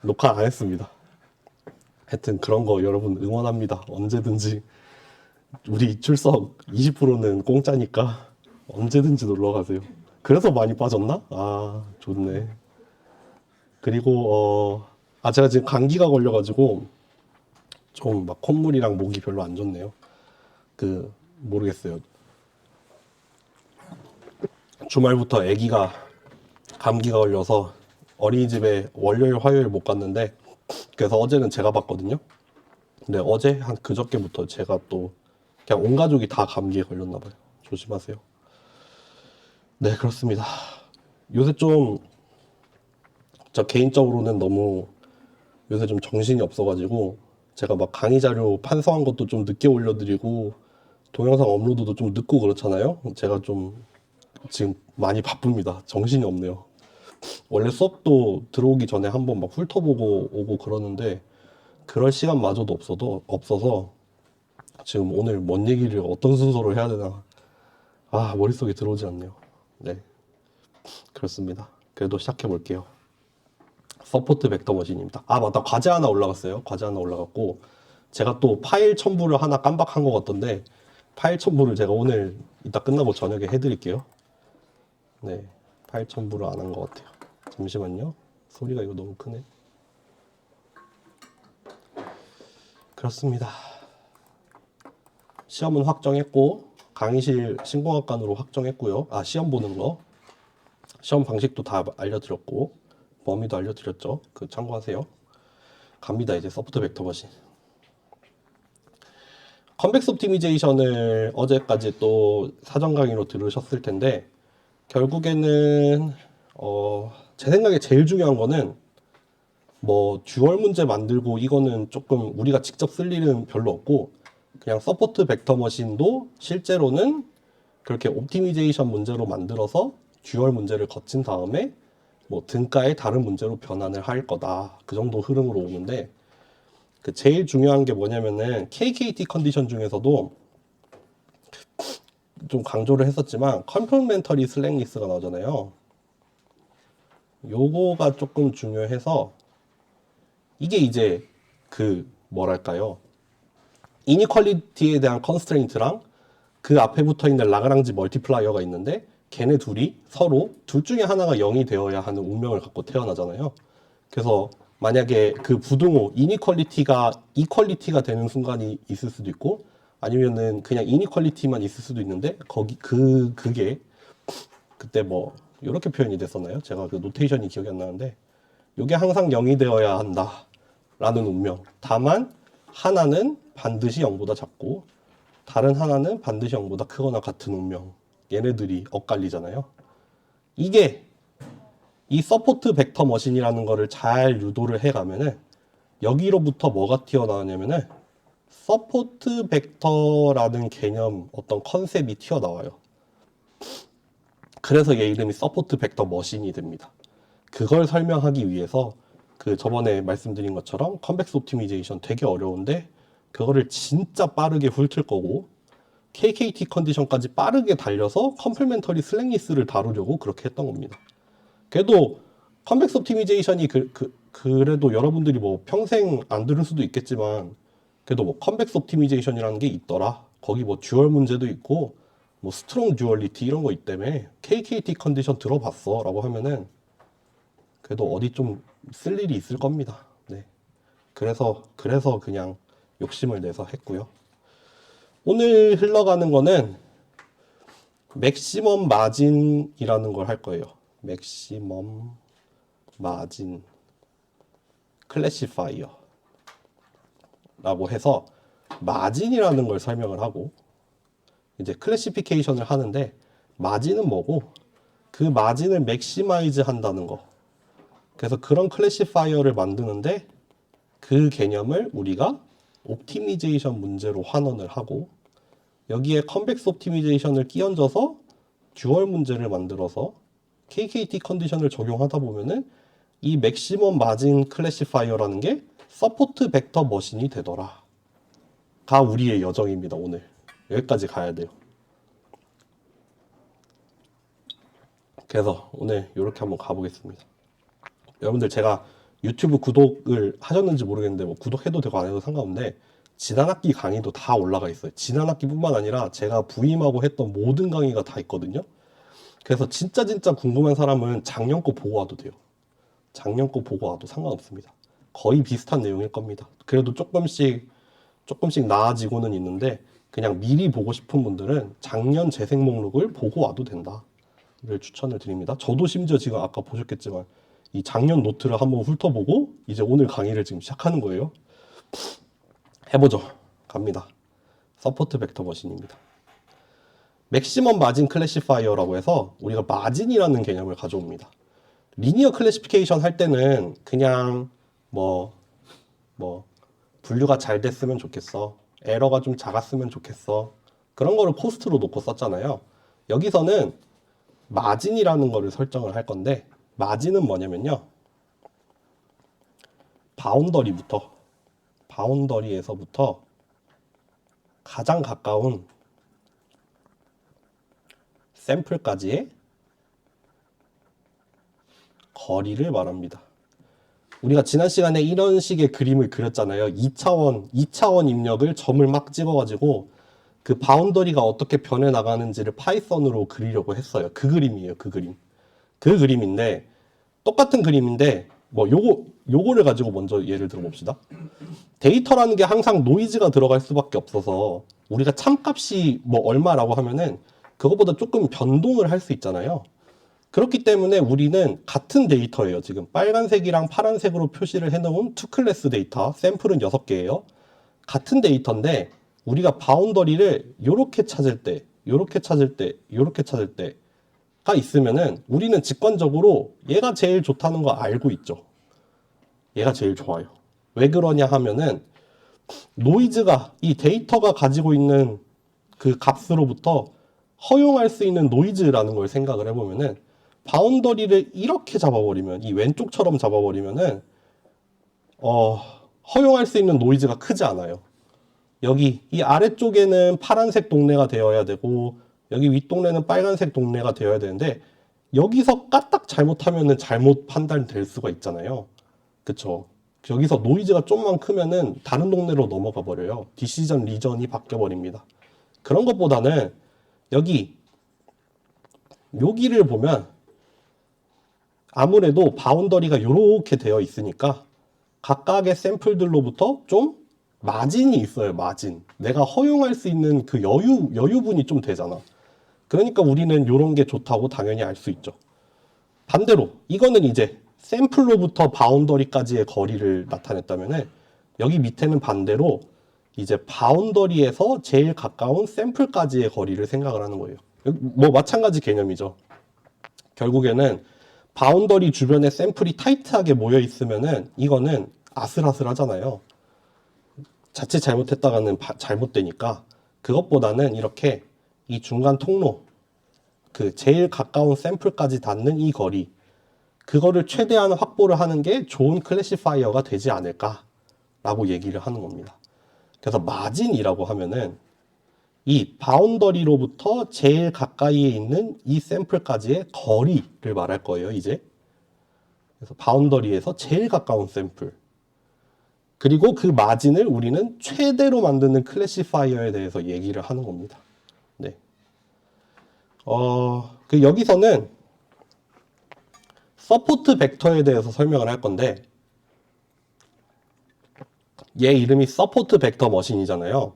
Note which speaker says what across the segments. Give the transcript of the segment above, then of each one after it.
Speaker 1: 녹화 안 했습니다. 하여튼 그런 거 여러분 응원합니다. 언제든지 우리 출석 20%는 공짜니까 언제든지 놀러 가세요. 그래서 많이 빠졌나? 아, 좋네. 그리고 제가 지금 감기가 걸려가지고 좀 막 콧물이랑 목이 별로 안 좋네요. 모르겠어요. 주말부터 아기가 감기가 걸려서 어린이집에 월요일, 화요일 못 갔는데 그래서 어제는 제가 봤거든요. 근데 어제 한 그저께부터 제가 또 그냥 온 가족이 다 감기에 걸렸나 봐요. 조심하세요. 네, 그렇습니다. 요새 좀 저 개인적으로는 너무 요새 좀 정신이 없어가지고 제가 막 강의 자료 판서한 것도 좀 늦게 올려드리고 동영상 업로드도 좀 늦고 그렇잖아요. 제가 좀 지금 많이 바쁩니다. 정신이 없네요. 원래 수업도 들어오기 전에 한번 막 훑어보고 오고 그러는데 그럴 시간마저도 없어서 지금 오늘 뭔 얘기를 어떤 순서로 해야 되나 머릿속에 들어오지 않네요. 네, 그렇습니다. 그래도 시작해 볼게요. 서포트 벡터 머신입니다. 맞다. 과제 하나 올라갔어요. 과제 하나 올라갔고 제가 또 파일 첨부를 하나 깜빡한 것 같던데 파일 첨부를 제가 오늘 이따 끝나고 저녁에 해드릴게요. 네, 파일 첨부를 안 한 것 같아요. 잠시만요. 소리가 이거 너무 크네. 그렇습니다. 시험은 확정했고 강의실 신공학관으로 확정했고요. 시험 보는 거 시험 방식도 다 알려드렸고 범위도 알려드렸죠. 참고하세요. 갑니다. 이제 서포트 벡터 머신. 컨벡스 옵티미제이션을 어제까지 또 사전 강의로 들으셨을 텐데 결국에는 제 생각에 제일 중요한 거는 뭐 듀얼 문제 만들고 이거는 조금 우리가 직접 쓸 일은 별로 없고 그냥 서포트 벡터 머신도 실제로는 그렇게 옵티미제이션 문제로 만들어서 듀얼 문제를 거친 다음에 뭐 등가의 다른 문제로 변환을 할 거다. 그 정도 흐름으로 오는데 제일 중요한 게 뭐냐면은 KKT 컨디션 중에서도 좀 강조를 했었지만 컴플멘터리 슬랭리스가 나오잖아요. 요거가 조금 중요해서 이게 이제 뭐랄까요? 이니퀄리티에 대한 컨스트레인트랑 그 앞에 붙어 있는 라그랑지 멀티플라이어가 있는데 걔네 둘이 서로 둘 중에 하나가 0이 되어야 하는 운명을 갖고 태어나잖아요. 그래서 만약에 그 부등호 이니퀄리티가 이퀄리티가 되는 순간이 있을 수도 있고 아니면은 그냥 이니퀄리티만 있을 수도 있는데 그게 그때 뭐 이렇게 표현이 됐었나요? 제가 그 노테이션이 기억이 안 나는데 이게 항상 0이 되어야 한다라는 운명. 다만 하나는 반드시 0보다 작고 다른 하나는 반드시 0보다 크거나 같은 운명. 얘네들이 엇갈리잖아요. 이게 이 서포트 벡터 머신이라는 거를 잘 유도를 해가면은 여기로부터 뭐가 튀어나오냐면은 서포트 벡터라는 개념 어떤 컨셉이 튀어나와요. 그래서 얘 이름이 서포트 벡터 머신이 됩니다. 그걸 설명하기 위해서 저번에 말씀드린 것처럼 컨벡스 옵티미제이션 되게 어려운데 그거를 진짜 빠르게 훑을 거고 KKT 컨디션까지 빠르게 달려서 컴플멘터리 슬랭리스를 다루려고 그렇게 했던 겁니다. 그래도 컨벡스 옵티미제이션이 그래도 여러분들이 뭐 평생 안 들을 수도 있겠지만 그래도 뭐 컨벡스 옵티미제이션이라는 게 있더라. 거기 뭐 듀얼 문제도 있고 뭐 스트롱 듀얼리티 이런 거 있다며 KKT 컨디션 들어봤어 라고 하면은 그래도 어디 좀 쓸 일이 있을 겁니다. 네. 그래서 그냥 욕심을 내서 했고요. 오늘 흘러가는 거는 맥시멈 마진이라는 걸 할 거예요. 맥시멈 마진 클래시파이어라고 해서 마진이라는 걸 설명을 하고 이제 클래시피케이션을 하는데 마진은 뭐고 그 마진을 맥시마이즈 한다는 거. 그래서 그런 클래시파이어를 만드는데 그 개념을 우리가 옵티미제이션 문제로 환원을 하고 여기에 컨벡스 옵티미제이션을 끼얹어서 듀얼 문제를 만들어서 KKT 컨디션을 적용하다 보면은 이 맥시멈 마진 클래시파이어라는 게 서포트 벡터 머신이 되더라. 가 우리의 여정입니다, 오늘. 여기까지 가야 돼요. 그래서 오늘 이렇게 한번 가보겠습니다. 여러분들 제가 유튜브 구독을 하셨는지 모르겠는데 뭐 구독해도 되고 안 해도 상관없는데 지난 학기 강의도 다 올라가 있어요. 지난 학기뿐만 아니라 제가 부임하고 했던 모든 강의가 다 있거든요. 그래서 진짜 궁금한 사람은 작년 거 보고 와도 돼요. 작년 거 보고 와도 상관없습니다. 거의 비슷한 내용일 겁니다. 그래도 조금씩 나아지고는 있는데 그냥 미리 보고 싶은 분들은 작년 재생 목록을 보고 와도 된다를 추천을 드립니다. 저도 심지어 지금 아까 보셨겠지만 이 작년 노트를 한번 훑어보고 이제 오늘 강의를 지금 시작하는 거예요. 해보죠. 갑니다. 서포트 벡터 머신입니다. 맥시멈 마진 클래시파이어라고 해서 우리가 마진이라는 개념을 가져옵니다. 리니어 클래시피케이션 할 때는 그냥 분류가 잘 됐으면 좋겠어. 에러가 좀 작았으면 좋겠어. 그런 거를 코스트로 놓고 썼잖아요. 여기서는 마진이라는 거를 설정을 할 건데 마진은 뭐냐면요. 바운더리에서부터 가장 가까운 샘플까지의 거리를 말합니다. 우리가 지난 시간에 이런 식의 그림을 그렸잖아요. 2차원 입력을 점을 막 찍어가지고 그 바운더리가 어떻게 변해 나가는지를 파이썬으로 그리려고 했어요. 그 그림이에요. 그 그림. 그 그림인데 똑같은 그림인데 뭐 요거를 가지고 먼저 예를 들어 봅시다. 데이터라는 게 항상 노이즈가 들어갈 수밖에 없어서 우리가 참값이 뭐 얼마라고 하면은 그것보다 조금 변동을 할 수 있잖아요. 그렇기 때문에 우리는 같은 데이터예요. 지금 빨간색이랑 파란색으로 표시를 해놓은 투 클래스 데이터, 샘플은 6개예요. 같은 데이터인데 우리가 바운더리를 요렇게 찾을 때, 요렇게 찾을 때, 요렇게 찾을 때가 있으면은 우리는 직관적으로 얘가 제일 좋다는 거 알고 있죠. 얘가 제일 좋아요. 왜 그러냐 하면은 노이즈가 이 데이터가 가지고 있는 그 값으로부터 허용할 수 있는 노이즈라는 걸 생각을 해보면은 바운더리를 이렇게 잡아버리면 이 왼쪽처럼 잡아버리면은 허용할 수 있는 노이즈가 크지 않아요. 여기 이 아래쪽에는 파란색 동네가 되어야 되고 여기 윗동네는 빨간색 동네가 되어야 되는데 여기서 까딱 잘못하면은 잘못 판단될 수가 있잖아요. 그쵸? 여기서 노이즈가 좀만 크면은 다른 동네로 넘어가 버려요. 디시전 리전이 바뀌어 버립니다. 그런 것보다는 여기를 보면 아무래도 바운더리가 이렇게 되어 있으니까 각각의 샘플들로부터 좀 마진이 있어요. 마진. 내가 허용할 수 있는 그 여유분이 좀 되잖아. 그러니까 우리는 이런 게 좋다고 당연히 알 수 있죠. 반대로 이거는 이제 샘플로부터 바운더리까지의 거리를 나타냈다면은 여기 밑에는 반대로 이제 바운더리에서 제일 가까운 샘플까지의 거리를 생각을 하는 거예요. 뭐 마찬가지 개념이죠. 결국에는 바운더리 주변에 샘플이 타이트하게 모여 있으면은 이거는 아슬아슬하잖아요. 자칫 잘못했다가는 잘못되니까 그것보다는 이렇게 이 중간 통로 그 제일 가까운 샘플까지 닿는 이 거리 그거를 최대한 확보를 하는 게 좋은 클래시파이어가 되지 않을까라고 얘기를 하는 겁니다. 그래서 마진이라고 하면은 이 바운더리로부터 제일 가까이에 있는 이 샘플까지의 거리를 말할 거예요, 이제. 그래서 바운더리에서 제일 가까운 샘플. 그리고 그 마진을 우리는 최대로 만드는 클래시파이어에 대해서 얘기를 하는 겁니다. 네. 여기서는 서포트 벡터에 대해서 설명을 할 건데 얘 이름이 서포트 벡터 머신이잖아요.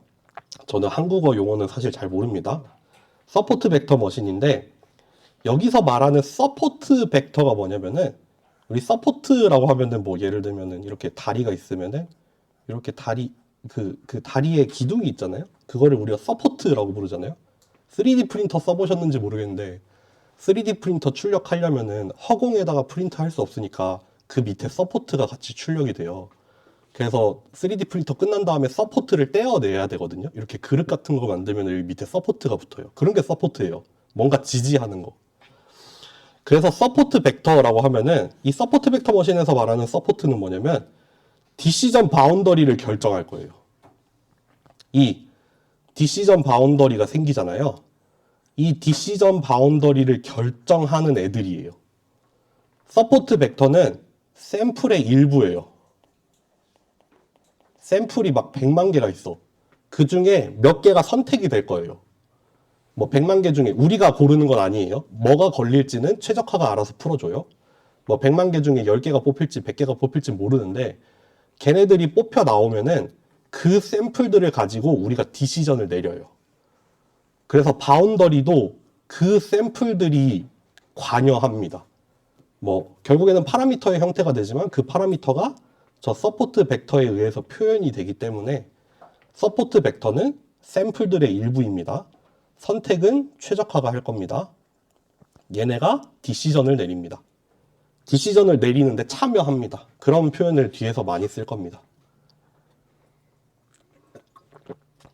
Speaker 1: 저는 한국어 용어는 사실 잘 모릅니다. 서포트 벡터 머신인데 여기서 말하는 서포트 벡터가 뭐냐면은 우리 서포트라고 하면은 뭐 예를 들면은 이렇게 다리가 있으면은 이렇게 그 다리에 기둥이 있잖아요. 그거를 우리가 서포트라고 부르잖아요. 3D 프린터 써보셨는지 모르겠는데 3D 프린터 출력하려면은 허공에다가 프린트 할 수 없으니까 그 밑에 서포트가 같이 출력이 돼요. 그래서 3D 프린터 끝난 다음에 서포트를 떼어내야 되거든요. 이렇게 그릇 같은 거 만들면 여기 밑에 서포트가 붙어요. 그런 게 서포트예요. 뭔가 지지하는 거. 그래서 서포트 벡터라고 하면은 이 서포트 벡터 머신에서 말하는 서포트는 뭐냐면 디시전 바운더리를 결정할 거예요. 이 디시전 바운더리가 생기잖아요. 이 디시전 바운더리를 결정하는 애들이에요. 서포트 벡터는 샘플의 일부예요. 샘플이 막 100만 개가 있어. 그 중에 몇 개가 선택이 될 거예요. 뭐 100만 개 중에 우리가 고르는 건 아니에요. 뭐가 걸릴지는 최적화가 알아서 풀어줘요. 뭐 100만 개 중에 10개가 뽑힐지 100개가 뽑힐지 모르는데 걔네들이 뽑혀 나오면은 그 샘플들을 가지고 우리가 디시전을 내려요. 그래서 바운더리도 그 샘플들이 관여합니다. 뭐 결국에는 파라미터의 형태가 되지만 그 파라미터가 저 서포트 벡터에 의해서 표현이 되기 때문에 서포트 벡터는 샘플들의 일부입니다. 선택은 최적화가 할 겁니다. 얘네가 디시전을 내립니다. 디시전을 내리는데 참여합니다. 그런 표현을 뒤에서 많이 쓸 겁니다.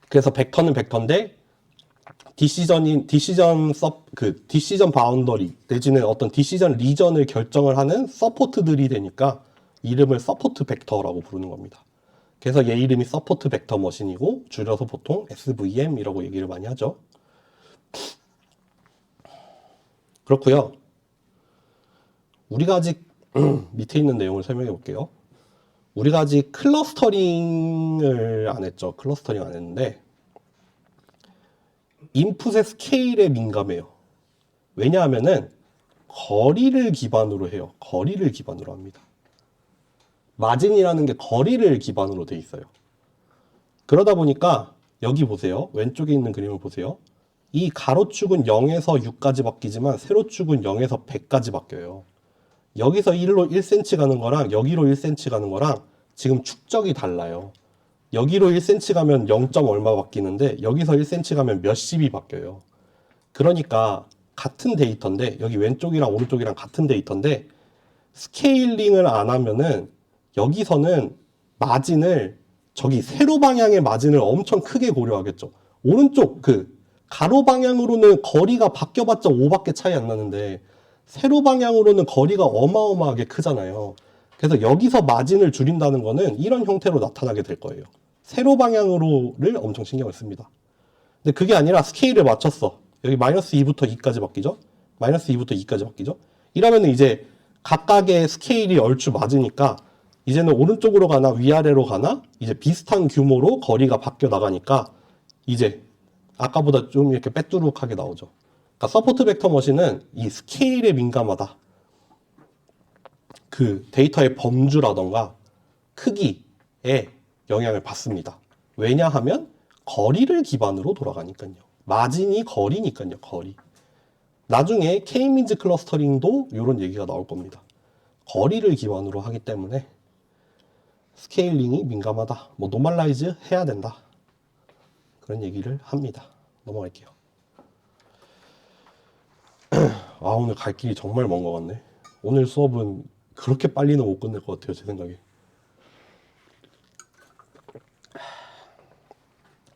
Speaker 1: 그래서 벡터는 벡터인데 디시전 바운더리 내지는 어떤 디시전 리전을 결정을 하는 서포트들이 되니까 이름을 서포트 벡터라고 부르는 겁니다. 그래서 얘 이름이 서포트 벡터 머신이고 줄여서 보통 SVM이라고 얘기를 많이 하죠. 그렇고요. 우리가 아직 밑에 있는 내용을 설명해 볼게요. 우리가 아직 클러스터링을 안 했죠. 클러스터링 안 했는데 인풋의 스케일에 민감해요. 왜냐하면은 거리를 기반으로 해요. 거리를 기반으로 합니다. 마진이라는 게 거리를 기반으로 돼 있어요. 그러다 보니까 여기 보세요. 왼쪽에 있는 그림을 보세요. 이 가로축은 0에서 6까지 바뀌지만 세로축은 0에서 100까지 바뀌어요. 여기서 1로 1cm 가는 거랑 여기로 1cm 가는 거랑 지금 축적이 달라요. 여기로 1cm 가면 0. 얼마 바뀌는데 여기서 1cm 가면 몇십이 바뀌어요. 그러니까 같은 데이터인데 여기 왼쪽이랑 오른쪽이랑 같은 데이터인데 스케일링을 안 하면은 여기서는 마진을 저기 세로 방향의 마진을 엄청 크게 고려하겠죠. 오른쪽 그 가로 방향으로는 거리가 바뀌어봤자 5밖에 차이 안 나는데 세로 방향으로는 거리가 어마어마하게 크잖아요. 그래서 여기서 마진을 줄인다는 거는 이런 형태로 나타나게 될 거예요. 세로 방향으로를 엄청 신경을 씁니다. 근데 그게 아니라 스케일을 맞췄어. 여기 마이너스 2부터 2까지 바뀌죠? 마이너스 2부터 2까지 바뀌죠? 이러면 이제 각각의 스케일이 얼추 맞으니까 이제는 오른쪽으로 가나 위아래로 가나 이제 비슷한 규모로 거리가 바뀌어 나가니까 이제 아까보다 좀 이렇게 빼뚜룩하게 나오죠. 그러니까 서포트 벡터 머신은 이 스케일에 민감하다. 그 데이터의 범주라던가 크기에 영향을 받습니다. 왜냐하면 거리를 기반으로 돌아가니까요. 마진이 거리니까요. 거리. 나중에 K-민즈 클러스터링도 이런 얘기가 나올 겁니다. 거리를 기반으로 하기 때문에 스케일링이 민감하다. 뭐 노멀라이즈 해야 된다. 그런 얘기를 합니다. 넘어갈게요. 아, 오늘 갈 길이 정말 먼 것 같네. 오늘 수업은 그렇게 빨리는 못 끝낼 것 같아요. 제 생각에.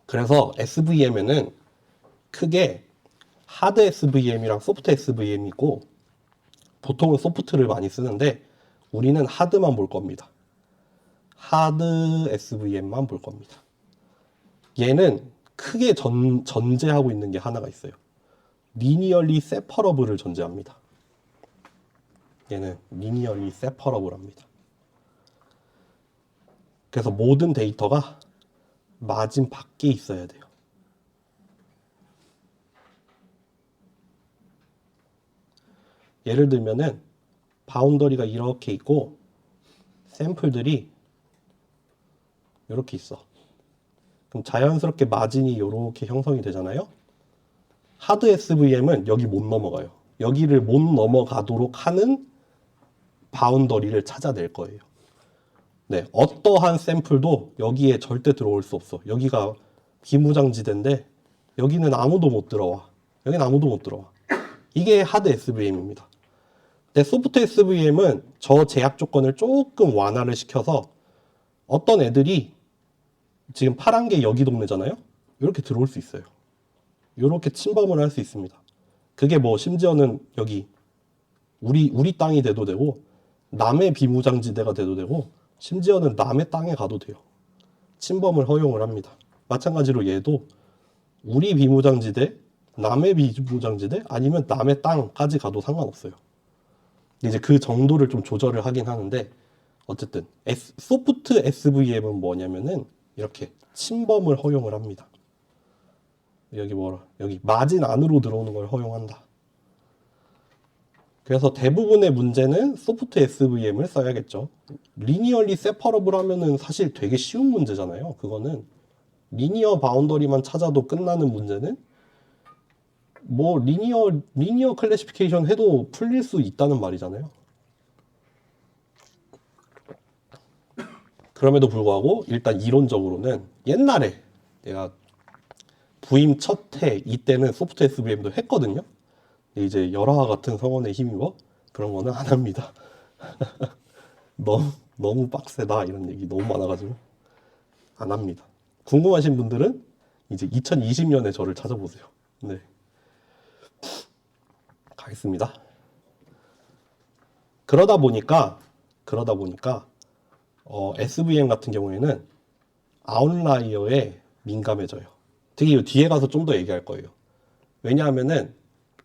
Speaker 1: 그래서 SVM에는 크게 하드 SVM이랑 소프트 SVM이 있고 보통은 소프트를 많이 쓰는데 우리는 하드만 볼 겁니다. 하드 SVM만 볼 겁니다. 얘는 크게 전제하고 있는 게 하나가 있어요. 리니얼리 세퍼러블을 전제합니다. 얘는 리니얼리 세퍼러블합니다. 그래서 모든 데이터가 마진 밖에 있어야 돼요. 예를 들면은 바운더리가 이렇게 있고 샘플들이 이렇게 있어. 그럼 자연스럽게 마진이 이렇게 형성이 되잖아요. 하드 SVM은 여기 못 넘어가요. 여기를 못 넘어가도록 하는 바운더리를 찾아낼 거예요. 네, 어떠한 샘플도 여기에 절대 들어올 수 없어. 여기가 비무장지대인데 여기는 아무도 못 들어와. 여기는 아무도 못 들어와. 이게 하드 SVM입니다. 근데 소프트 SVM은 저 제약 조건을 조금 완화를 시켜서 어떤 애들이 지금 파란 게 여기 동네잖아요. 이렇게 들어올 수 있어요. 이렇게 침범을 할 수 있습니다. 그게 뭐 심지어는 여기 우리 땅이 돼도 되고 남의 비무장지대가 돼도 되고 심지어는 남의 땅에 가도 돼요. 침범을 허용을 합니다. 마찬가지로 얘도 우리 비무장지대, 남의 비무장지대 아니면 남의 땅까지 가도 상관없어요. 이제 그 정도를 좀 조절을 하긴 하는데 어쨌든 소프트 SVM은 뭐냐면은 이렇게 침범을 허용을 합니다. 여기 마진 안으로 들어오는 걸 허용한다. 그래서 대부분의 문제는 소프트 SVM을 써야겠죠. 리니어리 세퍼러블 하면은 사실 되게 쉬운 문제잖아요. 그거는 리니어 바운더리만 찾아도 끝나는 문제는 뭐 리니어 클래시피케이션 해도 풀릴 수 있다는 말이잖아요. 그럼에도 불구하고 일단 이론적으로는 옛날에 내가 부임 첫 해 이때는 소프트 SVM도 했거든요. 근데 이제 열화와 같은 성원에 힘입어 그런 거는 안 합니다. 너무 빡세다 이런 얘기 너무 많아가지고 안 합니다. 궁금하신 분들은 이제 2020년에 저를 찾아보세요. 네, 가겠습니다. 그러다 보니까 SVM 같은 경우에는 아웃라이어에 민감해져요. 특히 뒤에 가서 좀 더 얘기할 거예요. 왜냐하면은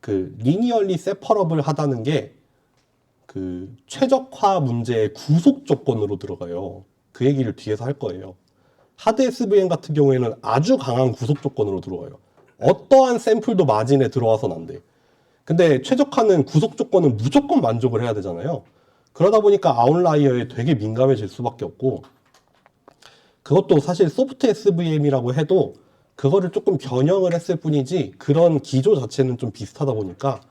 Speaker 1: 그 리니얼리 세퍼러블 하다는 게 그 최적화 문제의 구속 조건으로 들어가요. 그 얘기를 뒤에서 할 거예요. 하드 SVM 같은 경우에는 아주 강한 구속 조건으로 들어와요. 어떠한 샘플도 마진에 들어와서는 안 돼. 근데 최적화는 구속 조건은 무조건 만족을 해야 되잖아요. 그러다 보니까 아웃라이어에 되게 민감해질 수밖에 없고, 그것도 사실 소프트 SVM이라고 해도 그거를 조금 변형을 했을 뿐이지 그런 기조 자체는 좀 비슷하다 보니까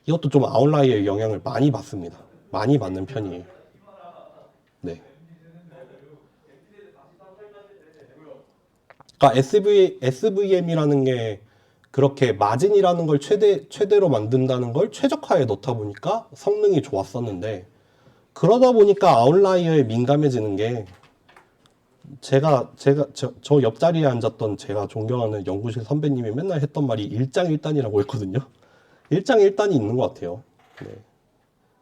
Speaker 1: 이것도 좀 아웃라이어의 영향을 많이 받습니다. 많이 받는 편이에요. 네. 그러니까 SVM이라는 게 그렇게 마진이라는 걸 최대로 만든다는 걸 최적화에 넣다 보니까 성능이 좋았었는데, 그러다 보니까 아웃라이어에 민감해지는 게 저 옆자리에 앉았던 제가 존경하는 연구실 선배님이 맨날 했던 말이 일장일단이라고 했거든요. 일장일단이 있는 것 같아요. 네.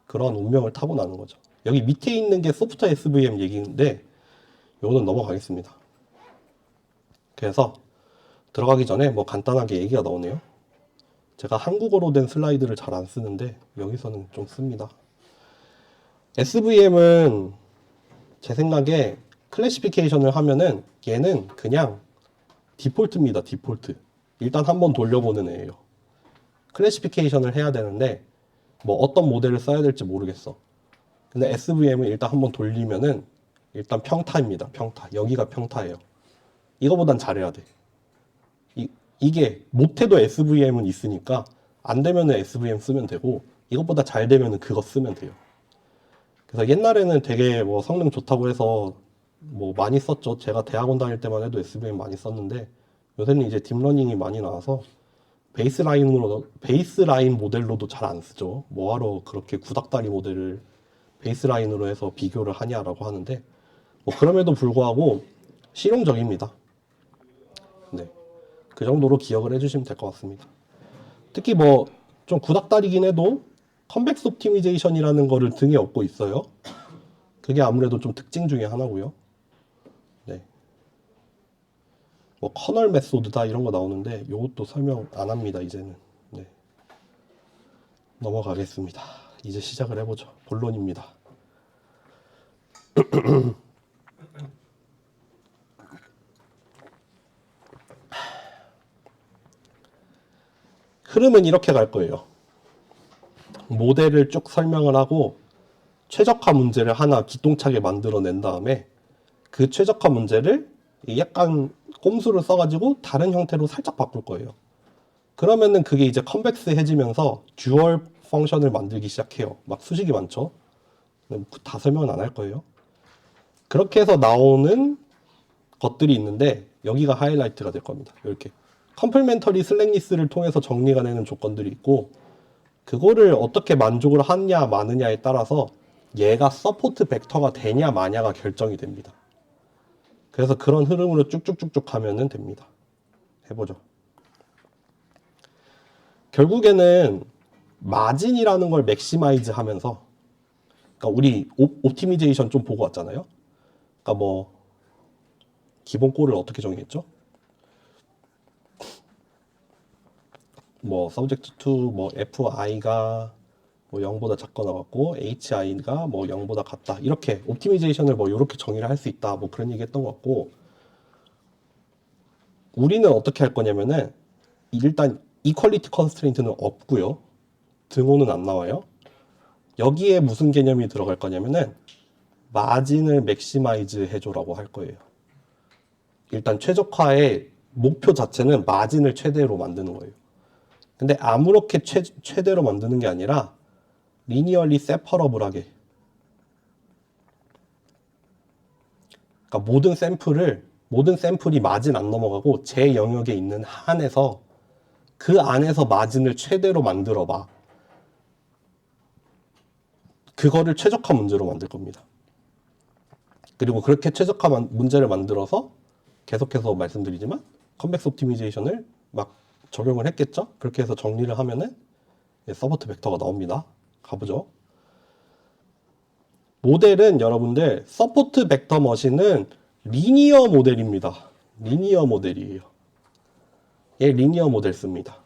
Speaker 1: 그런 운명을 타고나는 거죠. 여기 밑에 있는 게 소프트 SVM 얘기인데 요거는 넘어가겠습니다. 그래서 들어가기 전에 뭐 간단하게 얘기가 나오네요. 제가 한국어로 된 슬라이드를 잘 안 쓰는데 여기서는 좀 씁니다. SVM은 제 생각에 클래시피케이션을 하면은 얘는 그냥 디폴트입니다. 디폴트. 일단 한번 돌려보는 애예요. 클래시피케이션을 해야 되는데 뭐 어떤 모델을 써야 될지 모르겠어. 근데 SVM은 일단 한번 돌리면은 일단 평타입니다. 평타. 여기가 평타예요. 이거보단 잘해야 돼. 이게 못해도 SVM은 있으니까 안 되면은 SVM 쓰면 되고 이것보다 잘 되면은 그거 쓰면 돼요. 그래서 옛날에는 되게 뭐 성능 좋다고 해서 뭐 많이 썼죠. 제가 대학원 다닐 때만 해도 SVM 많이 썼는데 요새는 이제 딥러닝이 많이 나와서 베이스라인 모델로도 잘 안 쓰죠. 뭐하러 그렇게 구닥다리 모델을 베이스라인으로 해서 비교를 하냐라고 하는데 뭐 그럼에도 불구하고 실용적입니다. 네. 그 정도로 기억을 해주시면 될 것 같습니다. 특히 뭐 좀 구닥다리긴 해도 컨벡스 옵티미제이션이라는 거를 등에 업고 있어요. 그게 아무래도 좀 특징 중에 하나고요. 네. 뭐 커널 메소드다 이런 거 나오는데 이것도 설명 안 합니다. 이제는. 네. 넘어가겠습니다. 이제 시작을 해보죠. 본론입니다. 흐름은 이렇게 갈 거예요. 모델을 쭉 설명을 하고 최적화 문제를 하나 기똥차게 만들어낸 다음에 그 최적화 문제를 약간 꼼수를 써가지고 다른 형태로 살짝 바꿀 거예요. 그러면은 그게 이제 컨벡스해지면서 듀얼 펑션을 만들기 시작해요. 막 수식이 많죠. 다 설명은 안 할 거예요. 그렇게 해서 나오는 것들이 있는데 여기가 하이라이트가 될 겁니다. 이렇게 컴플멘터리 슬랙리스를 통해서 정리가 되는 조건들이 있고 그거를 어떻게 만족을 하느냐 마느냐에 따라서 얘가 서포트 벡터가 되냐 마냐가 결정이 됩니다. 그래서 그런 흐름으로 쭉쭉쭉쭉 가면 됩니다. 해보죠. 결국에는 마진이라는 걸 맥시마이즈 하면서 그러니까 우리 옵티미제이션 좀 보고 왔잖아요. 그러니까 뭐 기본 꼴을 어떻게 정의했죠? 뭐 subject to 뭐 fi가 뭐 0보다 작거나 같고 HI가 뭐 0보다 같다. 이렇게 옵티미제이션을 뭐 이렇게 정의를 할 수 있다. 뭐 그런 얘기 했던 것 같고, 우리는 어떻게 할 거냐면은 일단 이퀄리티 컨스트레인트는 없고요. 등호는 안 나와요. 여기에 무슨 개념이 들어갈 거냐면은 마진을 맥시마이즈 해줘라고 할 거예요. 일단 최적화의 목표 자체는 마진을 최대로 만드는 거예요. 근데 아무렇게 최대로 만드는 게 아니라 리니얼리 세퍼러블하게, 그러니까 모든 샘플이 마진 안 넘어가고 제 영역에 있는 한에서 그 안에서 마진을 최대로 만들어 봐. 그거를 최적화 문제로 만들 겁니다. 그리고 그렇게 최적화 문제를 만들어서 계속해서 말씀드리지만 컨벡스 옵티미제이션을 막 적용을 했겠죠. 그렇게 해서 정리를 하면은 서포트 벡터가 나옵니다. 가보죠. 모델은 여러분들 서포트 벡터 머신은 리니어 모델입니다. 리니어 모델이에요. 얘 리니어 모델 씁니다.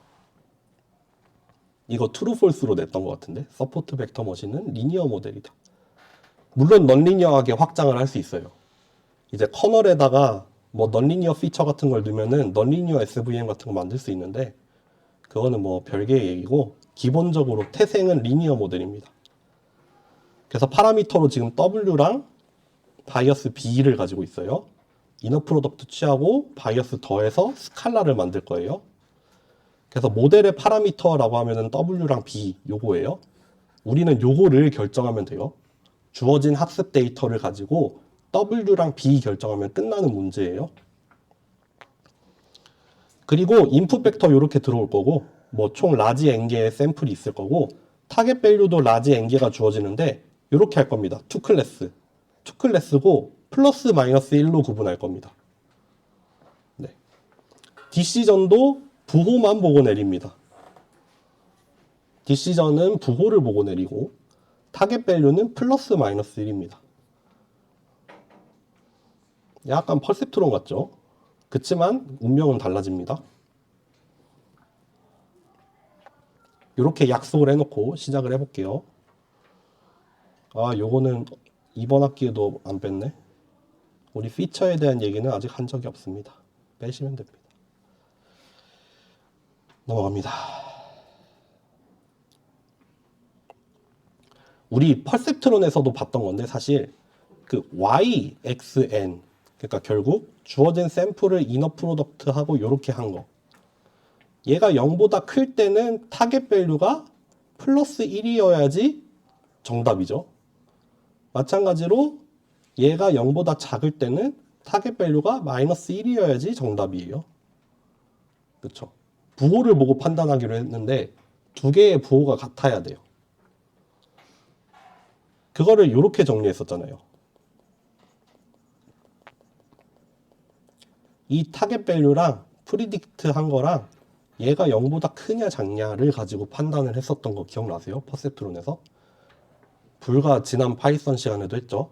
Speaker 1: 이거 트루 폴스로 냈던 것 같은데, 서포트 벡터 머신은 리니어 모델이다. 물론 넌리니어하게 확장을 할 수 있어요. 이제 커널에다가 뭐 넌리니어 피처 같은 걸 넣으면은 넌리니어 SVM 같은 거 만들 수 있는데, 그거는 뭐 별개의 얘기고, 기본적으로 태생은 리니어 모델입니다. 그래서 파라미터로 지금 W랑 바이어스 B를 가지고 있어요. 이너 프로덕트 취하고 바이어스 더해서 스칼라를 만들 거예요. 그래서 모델의 파라미터라고 하면은 W랑 B 요거예요. 우리는 요거를 결정하면 돼요. 주어진 학습 데이터를 가지고 W랑 B 결정하면 끝나는 문제예요. 그리고 인풋 벡터 요렇게 들어올 거고, 뭐 총 라지 n개의 샘플이 있을 거고, 타겟 밸류도 라지 n개가 주어지는데 요렇게 할 겁니다. 투 클래스고 플러스 마이너스 1로 구분할 겁니다. 네. 디시전도 부호만 보고 내립니다. 디시전은 부호를 보고 내리고 타겟 밸류는 플러스 마이너스 1입니다. 약간 퍼셉트론 같죠? 그치만 운명은 달라집니다. 이렇게 약속을 해놓고 시작을 해볼게요. 아, 요거는 이번 학기에도 안 뺐네. 우리 피처에 대한 얘기는 아직 한 적이 없습니다. 빼시면 됩니다. 넘어갑니다. 우리 퍼셉트론에서도 봤던 건데, 사실 그 y, x, n, 그러니까 결국 주어진 샘플을 이너 프로덕트하고 이렇게 한 거, 얘가 0보다 클 때는 타겟 밸류가 플러스 1이어야지 정답이죠. 마찬가지로 얘가 0보다 작을 때는 타겟 밸류가 마이너스 1이어야지 정답이에요. 그렇죠? 부호를 보고 판단하기로 했는데 두 개의 부호가 같아야 돼요. 그거를 이렇게 정리했었잖아요. 이 타겟 밸류랑 프리딕트 한 거랑 얘가 0보다 크냐 작냐를 가지고 판단을 했었던 거 기억나세요? 퍼셉트론에서? 불과 지난 파이썬 시간에도 했죠.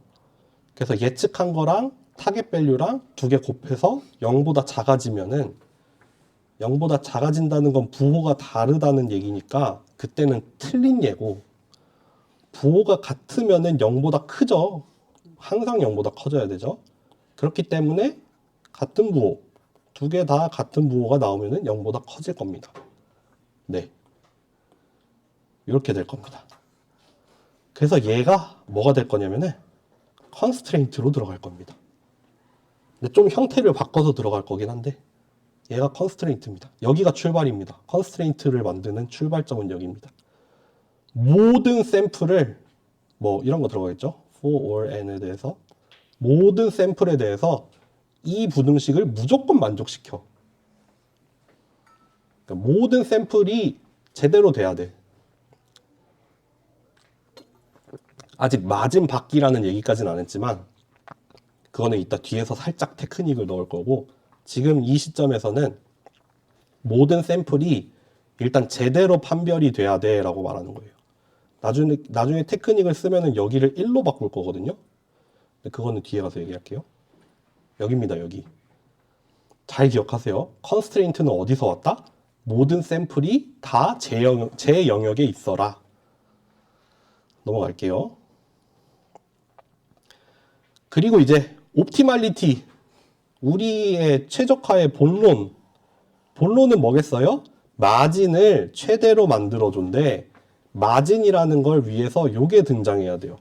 Speaker 1: 그래서 예측한 거랑 타겟 밸류랑 두 개 곱해서 0보다 작아지면은, 0보다 작아진다는 건 부호가 다르다는 얘기니까 그때는 틀린 예고, 부호가 같으면은 0보다 크죠. 항상 0보다 커져야 되죠. 그렇기 때문에 같은 부호, 두 개 다 같은 부호가 나오면은 0보다 커질 겁니다. 네. 이렇게 될 겁니다. 그래서 얘가 뭐가 될 거냐면은 컨스트레인트로 들어갈 겁니다. 근데 좀 형태를 바꿔서 들어갈 거긴 한데, 얘가 컨스트레인트입니다. 여기가 출발입니다. 컨스트레인트를 만드는 출발점은 여기입니다. 모든 샘플을, 뭐 이런 거 들어가겠죠? for all n에 대해서 모든 샘플에 대해서 이 부등식을 무조건 만족시켜. 그러니까 모든 샘플이 제대로 돼야 돼. 아직 마진 받기라는 얘기까지는 안 했지만 그거는 이따 뒤에서 살짝 테크닉을 넣을 거고, 지금 이 시점에서는 모든 샘플이 일단 제대로 판별이 돼야 돼 라고 말하는 거예요. 나중에 테크닉을 쓰면은 여기를 1로 바꿀 거거든요. 근데 그거는 뒤에 가서 얘기할게요. 여기입니다. 여기. 잘 기억하세요. 컨스트레인트는 어디서 왔다? 모든 샘플이 다 제 영역에 있어라. 넘어갈게요. 그리고 이제 옵티말리티, 우리의 최적화의 본론은 뭐겠어요? 마진을 최대로 만들어준데, 마진이라는 걸 위해서 요게 등장해야 돼요.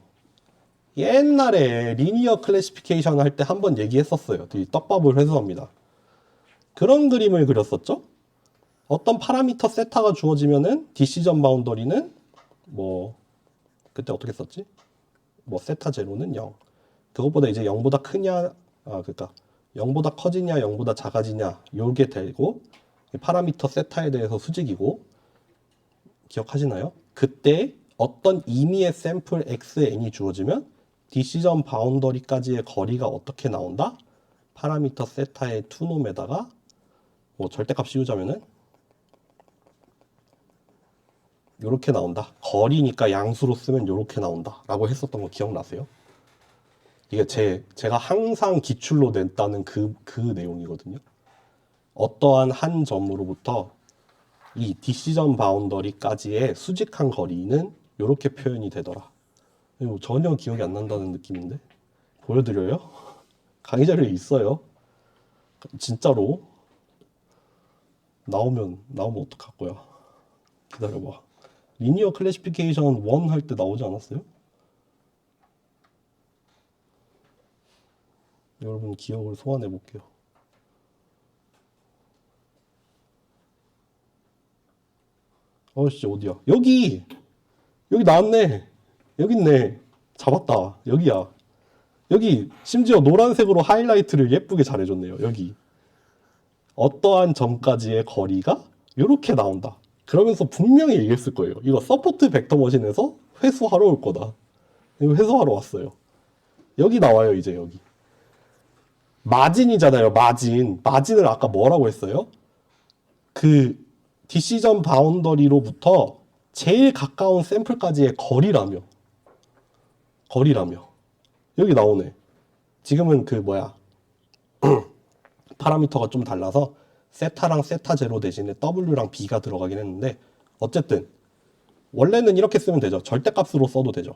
Speaker 1: 옛날에 리니어 클래시피케이션 할 때 한번 얘기했었어요. 이 떡밥을 회수합니다. 그런 그림을 그렸었죠? 어떤 파라미터 세타가 주어지면은 디시전 바운더리는 뭐 그때 어떻게 썼지? 뭐 세타 제로는 0. 그것보다 이제 0보다 크냐, 그러니까 0보다 커지냐, 0보다 작아지냐 요게 되고, 파라미터 세타에 대해서 수직이고, 기억하시나요? 그때 어떤 임의의 샘플 xn이 주어지면 디시전 바운더리까지의 거리가 어떻게 나온다? 파라미터 세타의 투놈에다가 뭐 절대값 씌우자면은 요렇게 나온다. 거리니까 양수로 쓰면 요렇게 나온다 라고 했었던 거 기억나세요? 이게 제가 항상 기출로 냈다는 그 내용이거든요. 어떠한 한 점으로부터 이 디시전 바운더리까지의 수직한 거리는 요렇게 표현이 되더라. 전혀 기억이 안 난다는 느낌인데 보여드려요? 강의 자료에 있어요. 진짜로 나오면 어떡할 거야. 기다려봐. 리니어 클래시피케이션 1 할 때 나오지 않았어요? 여러분 기억을 소환해 볼게요. 진짜 어디야? 여기 나왔네. 여기 있네. 잡았다. 여기야. 여기 심지어 노란색으로 하이라이트를 예쁘게 잘해줬네요. 여기 어떠한 점까지의 거리가 이렇게 나온다. 그러면서 분명히 얘기했을 거예요. 이거 서포트 벡터 머신에서 회수하러 올 거다. 이거 회수하러 왔어요. 여기 나와요. 이제 여기 마진이잖아요. 마진을 아까 뭐라고 했어요? 그 디시전 바운더리로부터 제일 가까운 샘플까지의 거리라며. 여기 나오네. 지금은 그 뭐야 파라미터가 좀 달라서 세타랑 세타 제로 대신에 W랑 B가 들어가긴 했는데, 어쨌든 원래는 이렇게 쓰면 되죠. 절대값으로 써도 되죠.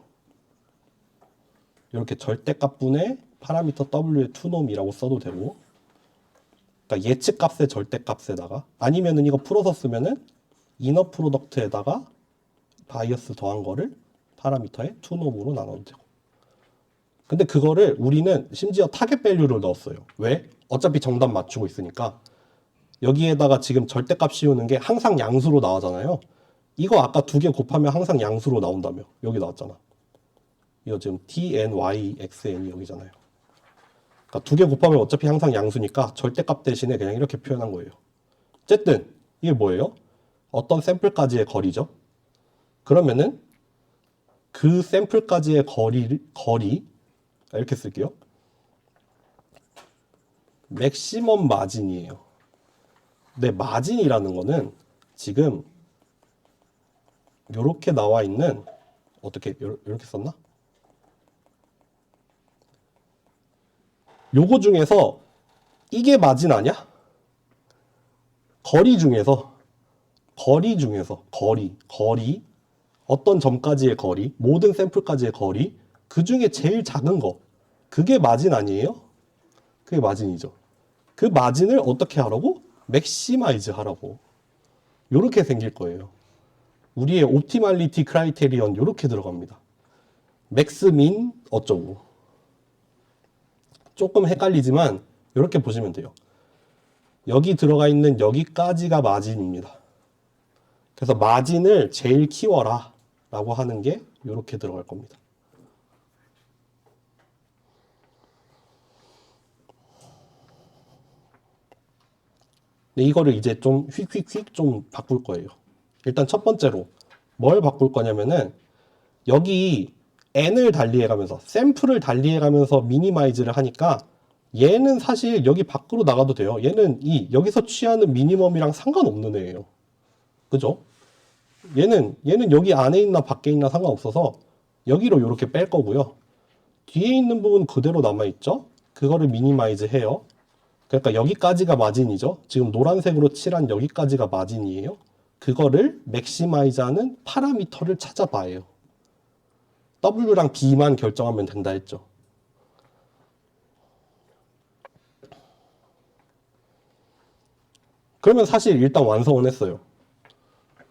Speaker 1: 이렇게 절대값분의 파라미터 W의 투놈이라고 써도 되고, 그러니까 예측값의 절대값에다가, 아니면은 이거 풀어서 쓰면은 이너 프로덕트에다가 바이어스 더한 거를 파라미터의 투놈으로 나눠도 되고. 근데 그거를 우리는 심지어 타겟 밸류를 넣었어요. 왜? 어차피 정답 맞추고 있으니까. 여기에다가 지금 절대값 씌우는 게 항상 양수로 나오잖아요. 이거 아까 2개 곱하면 항상 양수로 나온다며. 여기 나왔잖아. 이거 지금 tn, y, xn이 여기잖아요. 그러니까 2개 곱하면 어차피 항상 양수니까 절대값 대신에 그냥 이렇게 표현한 거예요. 어쨌든 이게 뭐예요? 어떤 샘플까지의 거리죠. 그러면은 그 샘플까지의 거리 이렇게 쓸게요. 맥시멈 마진이에요. 근데 마진이라는 거는 지금 요렇게 나와 있는, 어떻게 요렇게 썼나? 요거 중에서 이게 마진 아니야? 거리 중에서 어떤 점까지의 거리, 모든 샘플까지의 거리, 그 중에 제일 작은 거, 그게 마진 아니에요? 그게 마진이죠. 그 마진을 어떻게 하라고? 맥시마이즈 하라고. 요렇게 생길 거예요. 우리의 옵티말리티 크라이테리언 요렇게 들어갑니다. 맥스, 민 어쩌고. 조금 헷갈리지만 요렇게 보시면 돼요. 여기 들어가 있는 여기까지가 마진입니다. 그래서 마진을 제일 키워라 라고 하는 게 요렇게 들어갈 겁니다. 근데 이거를 이제 좀 휙휙휙 좀 바꿀 거예요. 일단 첫 번째로 뭘 바꿀 거냐면은, 여기 n을 달리해가면서, 샘플을 달리해가면서 미니마이즈를 하니까 얘는 사실 여기 밖으로 나가도 돼요. 얘는 여기서 취하는 미니멈이랑 상관없는 애예요. 그죠? 얘는 여기 안에 있나 밖에 있나 상관없어서 여기로 이렇게 뺄 거고요. 뒤에 있는 부분 그대로 남아있죠? 그거를 미니마이즈 해요. 그러니까 여기까지가 마진이죠. 지금 노란색으로 칠한 여기까지가 마진이에요. 그거를 맥시마이즈하는 파라미터를 찾아봐요. W랑 B만 결정하면 된다 했죠. 그러면 사실 일단 완성은 했어요.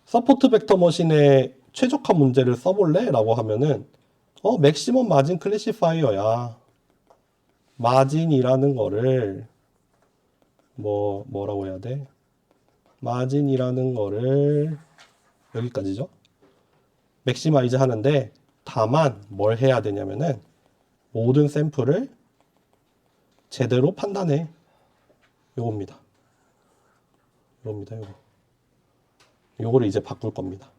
Speaker 1: 서포트 벡터 머신의 최적화 문제를 써볼래? 라고 하면은 맥시멈 마진 클래시파이어야. 마진이라는 거를 뭐라고 해야 돼? 마진이라는 거를 여기까지죠. 맥시마이즈 하는데 다만 뭘 해야 되냐면은 모든 샘플을 제대로 판단해. 요겁니다. 요겁니다. 요거를 이제 바꿀 겁니다.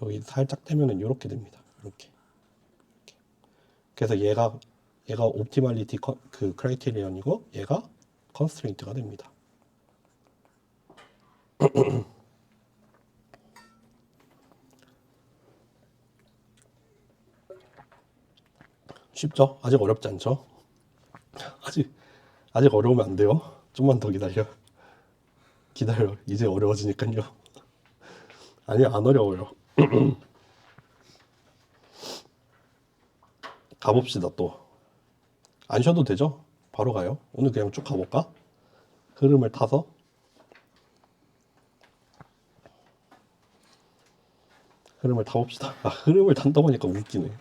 Speaker 1: 여기 살짝 떼면은 이렇게 됩니다. 이렇게. 그래서 얘가 옵티멀리티 그 크라이테리언이고 얘가 컨스트레인트가 됩니다. 쉽죠? 아직 어렵지 않죠? 아직 어려우면 안 돼요. 좀만 더 기다려. 이제 어려워지니까요. 아니, 안 어려워요. 가봅시다, 또. 안 쉬어도 되죠? 바로 가요. 오늘 그냥 쭉 가볼까? 흐름을 타서. 흐름을 타봅시다. 흐름을 탄다 보니까 웃기네.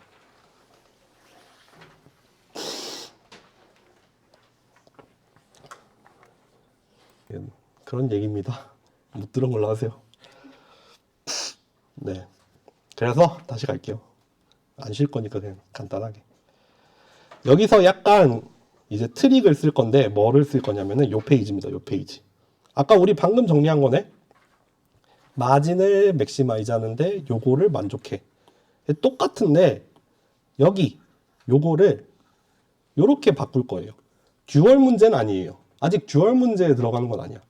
Speaker 1: 그런 얘기입니다. 못 들은 걸로 하세요. 네. 그래서 다시 갈게요. 안 쉴 거니까 그냥 간단하게. 여기서 약간 이제 트릭을 쓸 건데 뭐를 쓸 거냐면은 요 페이지입니다. 요 페이지. 아까 우리 방금 정리한 거네. 마진을 맥시마이즈 하는데 요거를 만족해. 똑같은데 여기 요거를 요렇게 바꿀 거예요. 듀얼 문제는 아니에요. 아직 듀얼 문제에 들어가는 건 아니야.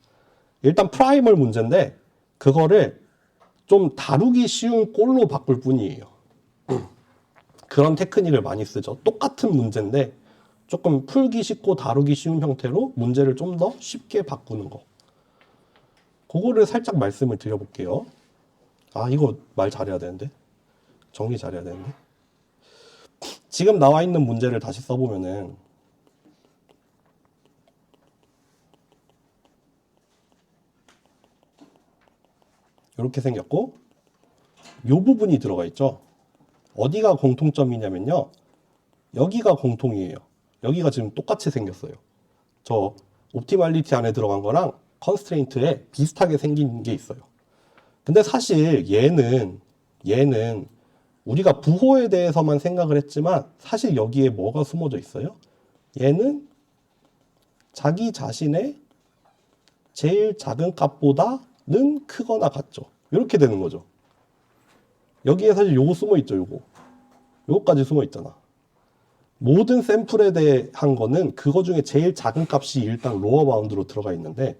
Speaker 1: 일단 프라이멀 문제인데 그거를 좀 다루기 쉬운 꼴로 바꿀 뿐이에요. 그런 테크닉을 많이 쓰죠. 똑같은 문제인데 조금 풀기 쉽고 다루기 쉬운 형태로 문제를 좀 더 쉽게 바꾸는 거. 그거를 살짝 말씀을 드려볼게요. 이거 말 잘해야 되는데. 정리 잘해야 되는데. 지금 나와 있는 문제를 다시 써보면은 이렇게 생겼고 요 부분이 들어가 있죠. 어디가 공통점이냐면요. 여기가 공통이에요. 여기가 지금 똑같이 생겼어요. 저 옵티멀리티 안에 들어간 거랑 컨스트레인트에 비슷하게 생긴 게 있어요. 근데 사실 얘는 우리가 부호에 대해서만 생각을 했지만 사실 여기에 뭐가 숨어져 있어요? 얘는 자기 자신의 제일 작은 값보다는 크거나 같죠. 이렇게 되는 거죠. 여기에 사실 요거 숨어 있죠. 요거까지 숨어 있잖아. 모든 샘플에 대한 거는 그거 중에 제일 작은 값이 일단 로어 바운드로 들어가 있는데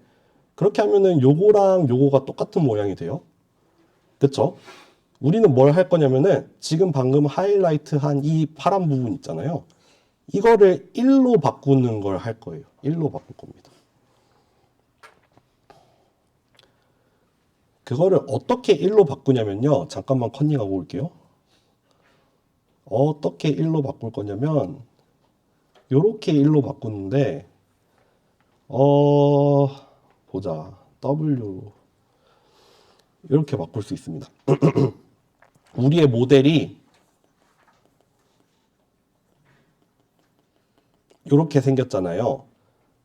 Speaker 1: 그렇게 하면은 요거랑 요거가 똑같은 모양이 돼요. 그쵸? 우리는 뭘 할 거냐면은 지금 방금 하이라이트 한 이 파란 부분 있잖아요. 이거를 1로 바꾸는 걸 할 거예요. 1로 바꿀 겁니다. 그거를 어떻게 1로 바꾸냐면요. 잠깐만 컨닝하고 올게요. 어떻게 1로 바꿀 거냐면 요렇게 1로 바꾸는데 보자. W 이렇게 바꿀 수 있습니다. 우리의 모델이 이렇게 생겼잖아요.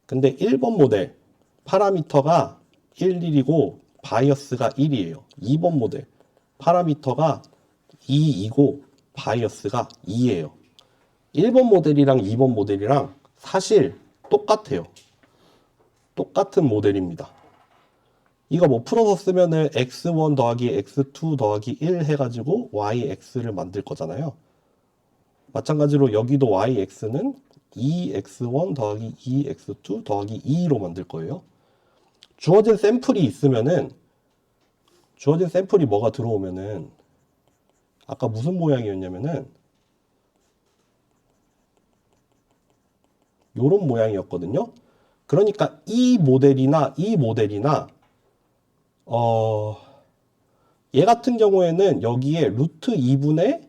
Speaker 1: 근데 1번 모델 파라미터가 1, 1이고 바이어스가 1이에요. 2번 모델 파라미터가 2이고 바이어스가 2예요. 1번 모델이랑 2번 모델이랑 사실 똑같아요. 똑같은 모델입니다. 이거 뭐 풀어서 쓰면은 x1 더하기 x2 더하기 1 해가지고 yx를 만들 거잖아요. 마찬가지로 여기도 yx는 2x1 더하기 2x2 더하기 2로 만들 거예요. 주어진 샘플이 있으면은 주어진 샘플이 뭐가 들어오면은 아까 무슨 모양이었냐면은 요런 모양이었거든요. 그러니까 이 모델이나 얘 같은 경우에는 여기에 루트 2분의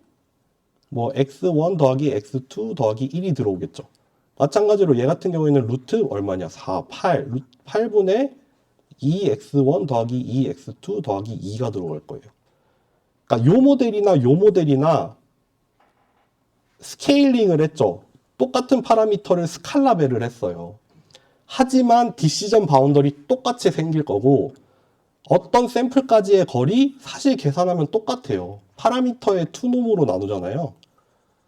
Speaker 1: 뭐 x1 더하기 x2 더하기 1이 들어오겠죠. 마찬가지로 얘 같은 경우에는 루트 얼마냐? 4, 8. 8분의 2x1 더하기 2x2 더하기 2가 들어갈 거예요. 그러니까 요 모델이나 스케일링을 했죠. 똑같은 파라미터를 스칼라벨을 했어요. 하지만 디시전 바운더리 똑같이 생길 거고 어떤 샘플까지의 거리 사실 계산하면 똑같아요. 파라미터의 투놈으로 나누잖아요.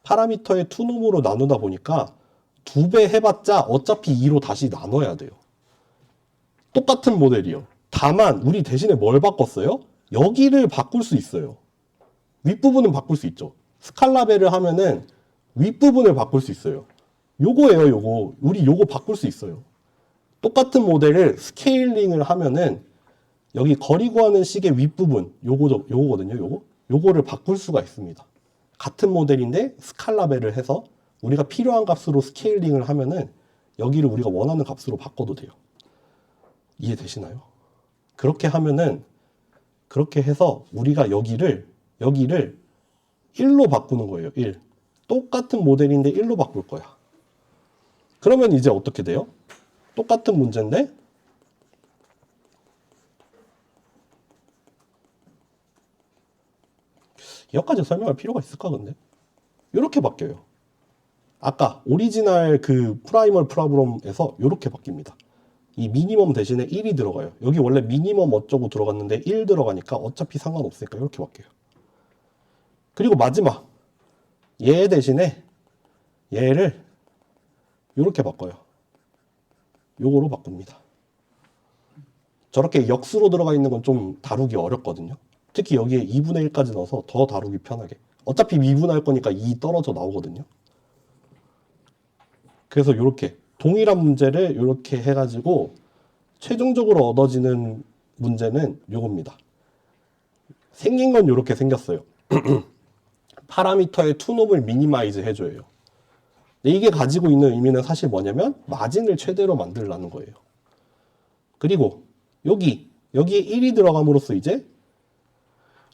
Speaker 1: 파라미터의 투놈으로 나누다 보니까 2배 해봤자 어차피 2로 다시 나눠야 돼요. 똑같은 모델이요. 다만 우리 대신에 뭘 바꿨어요? 여기를 바꿀 수 있어요. 윗부분은 바꿀 수 있죠. 스칼라벨을 하면은 윗부분을 바꿀 수 있어요. 요거예요, 요거. 우리 요거 바꿀 수 있어요. 똑같은 모델을 스케일링을 하면은 여기 거리 구하는 식의 윗부분, 요거거든요, 요거를 바꿀 수가 있습니다. 같은 모델인데 스칼라벨을 해서 우리가 필요한 값으로 스케일링을 하면은 여기를 우리가 원하는 값으로 바꿔도 돼요. 이해되시나요? 그렇게 하면은, 그렇게 해서 우리가 여기를 1로 바꾸는 거예요, 1. 똑같은 모델인데 1로 바꿀 거야. 그러면 이제 어떻게 돼요? 똑같은 문제인데 여기까지 설명할 필요가 있을까 근데? 이렇게 바뀌어요. 아까 오리지널 그 프라이멀 프로브럼에서 이렇게 바뀝니다. 이 미니멈 대신에 1이 들어가요. 여기 원래 미니멈 어쩌고 들어갔는데 1 들어가니까 어차피 상관없으니까 이렇게 바뀌어요. 그리고 마지막 얘 대신에 얘를 이렇게 바꿔요. 요거로 바꿉니다. 저렇게 역수로 들어가 있는 건 좀 다루기 어렵거든요. 특히 여기에 2분의 1까지 넣어서 더 다루기 편하게. 어차피 미분할 거니까 2 떨어져 나오거든요. 그래서 이렇게 동일한 문제를 이렇게 해가지고 최종적으로 얻어지는 문제는 요겁니다. 생긴 건 이렇게 생겼어요. 파라미터의 투놈을 미니마이즈 해줘요. 이게 가지고 있는 의미는 사실 뭐냐면 마진을 최대로 만들라는 거예요. 그리고 여기에 1이 들어감으로써 이제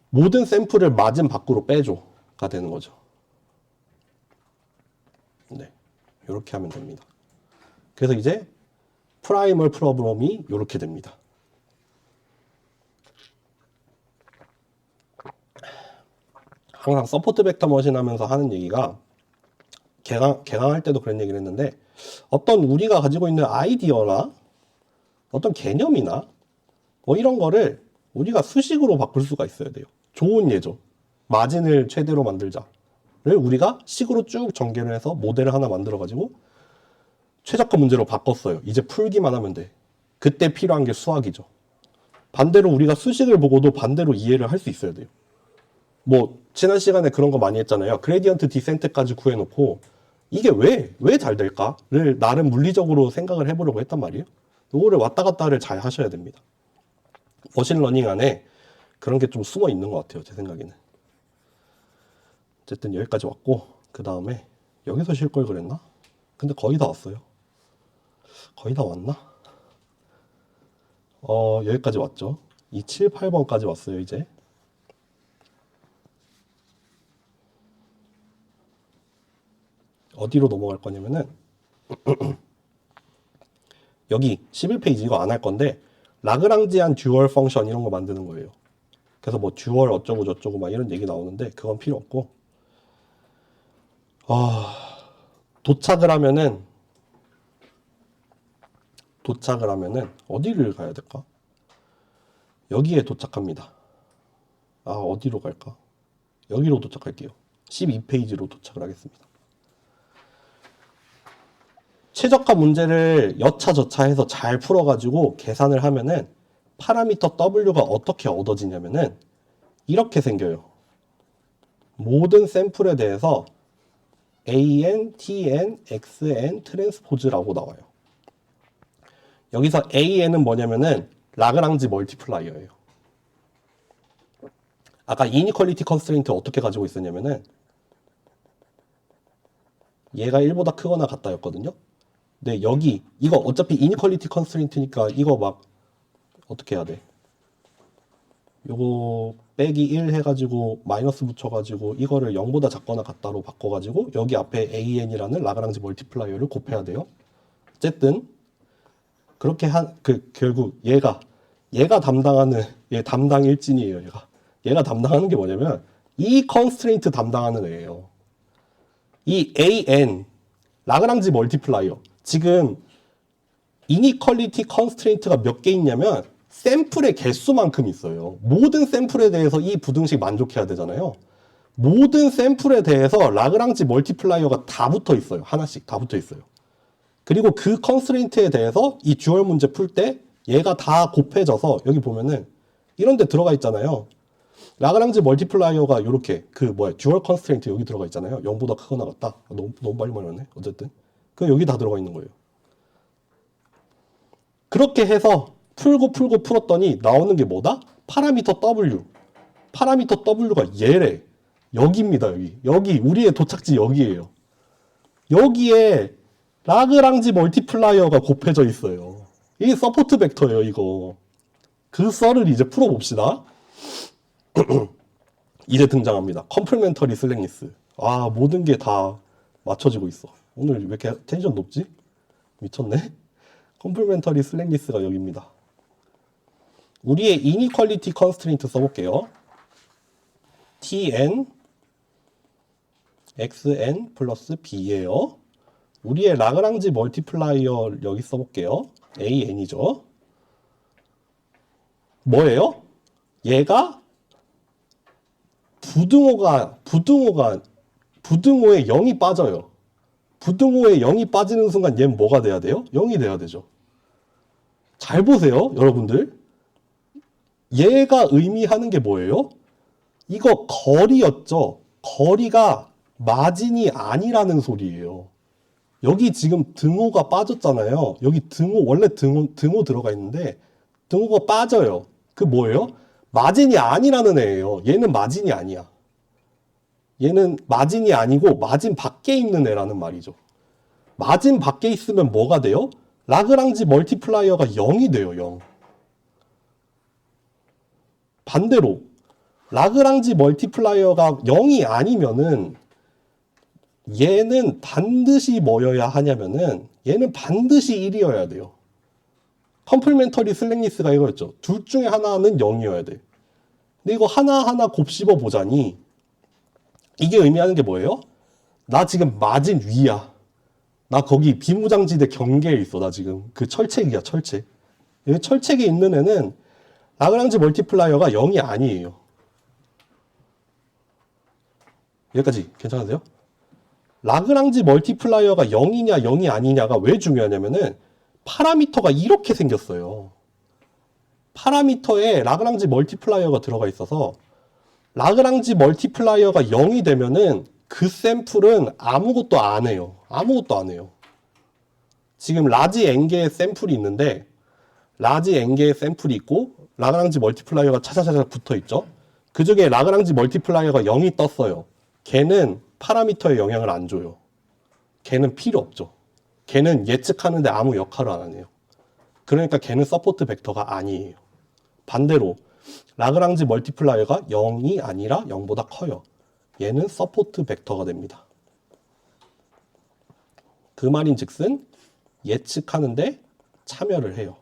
Speaker 1: 모든 샘플을 마진 밖으로 빼줘가 되는 거죠. 네, 이렇게 하면 됩니다. 그래서 이제 프라이멀 프로브럼이 이렇게 됩니다. 항상 서포트 벡터 머신 하면서 하는 얘기가 개강할 때도 그런 얘기를 했는데 어떤 우리가 가지고 있는 아이디어나 어떤 개념이나 뭐 이런 거를 우리가 수식으로 바꿀 수가 있어야 돼요. 좋은 예죠. 마진을 최대로 만들자를 우리가 식으로 쭉 전개를 해서 모델을 하나 만들어 가지고 최적화 문제로 바꿨어요. 이제 풀기만 하면 돼. 그때 필요한 게 수학이죠. 반대로 우리가 수식을 보고도 반대로 이해를 할 수 있어야 돼요. 뭐 지난 시간에 그런 거 많이 했잖아요. 그레디언트 디센트까지 구해놓고 이게 왜 잘 될까를 나름 물리적으로 생각을 해보려고 했단 말이에요. 이거를 왔다 갔다를 잘 하셔야 됩니다. 머신러닝 안에 그런 게 좀 숨어 있는 것 같아요. 제 생각에는. 어쨌든 여기까지 왔고 그 다음에 여기서 쉴 걸 그랬나? 근데 거의 다 왔어요. 거의 다 왔나? 여기까지 왔죠. 이 7, 8번까지 왔어요. 이제 어디로 넘어갈 거냐면은 여기 11페이지 이거 안 할 건데 라그랑지안 듀얼 펑션 이런 거 만드는 거예요. 그래서 뭐 듀얼 어쩌고 저쩌고 막 이런 얘기 나오는데 그건 필요 없고 도착을 하면은 어디를 가야 될까? 여기에 도착합니다. 어디로 갈까? 여기로 도착할게요. 12페이지로 도착을 하겠습니다. 최적화 문제를 여차저차해서 잘 풀어가지고 계산을 하면은 파라미터 W가 어떻게 얻어지냐면은 이렇게 생겨요. 모든 샘플에 대해서 AN, TN, XN 트랜스포즈라고 나와요. 여기서 AN은 뭐냐면은 라그랑지 멀티플라이어예요. 아까 이니퀄리티 컨스트레인트 어떻게 가지고 있었냐면은 얘가 1보다 크거나 같다였거든요. 근데 여기 이거 어차피 이니퀄리티 컨스트레인트니까 이거 막 어떻게 해야 돼? 요거 빼기 1 해가지고 마이너스 붙여가지고 이거를 0보다 작거나 같다로 바꿔가지고 여기 앞에 AN이라는 라그랑지 멀티플라이어를 곱해야 돼요. 어쨌든 그렇게 결국 얘가 담당하는 얘 담당 일진이에요. 얘가 담당하는 게 뭐냐면 이 컨스트레인트 담당하는 애예요. 이 AN 라그랑지 멀티플라이어 지금 이니퀄리티 컨스트레인트가 몇 개 있냐면 샘플의 개수만큼 있어요. 모든 샘플에 대해서 이 부등식 만족해야 되잖아요. 모든 샘플에 대해서 라그랑지 멀티플라이어가 다 붙어 있어요. 하나씩 다 붙어 있어요. 그리고 그 컨스트레인트에 대해서 이 듀얼 문제 풀 때 얘가 다 곱해져서 여기 보면은 이런 데 들어가 있잖아요. 라그랑지 멀티플라이어가 이렇게 듀얼 컨스트레인트 여기 들어가 있잖아요. 0보다 크거나 같다. 너무 빨리 말했네. 어쨌든 그 여기 다 들어가 있는 거예요. 그렇게 해서 풀었더니 나오는 게 뭐다? 파라미터 W. 파라미터 W가 얘래. 여기입니다. 여기 우리의 도착지 여기에요. 여기에 라그랑지 멀티플라이어가 곱해져 있어요. 이게 서포트 벡터예요. 이거. 그 썰을 이제 풀어봅시다. 이제 등장합니다. 컴플멘터리 슬랭리스. 아, 모든 게 다 맞춰지고 있어. 오늘 왜 이렇게 텐션 높지? 미쳤네. 컴플멘터리 슬랭리스가 여기입니다. 우리의 이니퀄리티 컨스트레인트 써볼게요. tn xn 플러스 b예요. 우리의 라그랑지 멀티플라이어 여기 써볼게요. an이죠. 뭐예요? 얘가 부등호에 0이 빠져요. 부등호에 0이 빠지는 순간 얘는 뭐가 돼야 돼요? 0이 돼야 되죠. 잘 보세요, 여러분들. 얘가 의미하는 게 뭐예요? 이거 거리였죠. 거리가 마진이 아니라는 소리예요. 여기 지금 등호가 빠졌잖아요. 여기 원래 등호 들어가 있는데 등호가 빠져요. 그 뭐예요? 마진이 아니라는 애예요. 얘는 마진이 아니야. 얘는 마진이 아니고 마진 밖에 있는 애라는 말이죠. 마진 밖에 있으면 뭐가 돼요? 라그랑지 멀티플라이어가 0이 돼요. 0. 반대로 라그랑지 멀티플라이어가 0이 아니면은 얘는 반드시 뭐여야 하냐면은 얘는 반드시 1이어야 돼요. 컴플멘터리 슬랭리스가 이거였죠. 둘 중에 하나는 0이어야 돼. 근데 이거 하나하나 곱씹어 보자니 이게 의미하는 게 뭐예요? 나 지금 마진 위야. 나 거기 비무장지대 경계에 있어. 나 지금 그 철책이야. 철책. 여기 철책에 있는 애는 라그랑지 멀티플라이어가 0이 아니에요. 여기까지 괜찮으세요? 라그랑지 멀티플라이어가 0이냐 0이 아니냐가 왜 중요하냐면은 파라미터가 이렇게 생겼어요. 파라미터에 라그랑지 멀티플라이어가 들어가 있어서 라그랑지 멀티플라이어가 0이 되면은 그 샘플은 아무것도 안 해요. 아무것도 안 해요. 지금 라지 n개의 샘플이 있는데 라지 n개의 샘플이 있고 라그랑지 멀티플라이어가 차차차차 붙어 있죠. 그 중에 라그랑지 멀티플라이어가 0이 떴어요. 걔는 파라미터에 영향을 안 줘요. 걔는 필요 없죠. 걔는 예측하는데 아무 역할을 안 하네요. 그러니까 걔는 서포트 벡터가 아니에요. 반대로 라그랑지 멀티플라이어가 0이 아니라 0보다 커요. 얘는 서포트 벡터가 됩니다. 그 말인 즉슨 예측하는데 참여를 해요.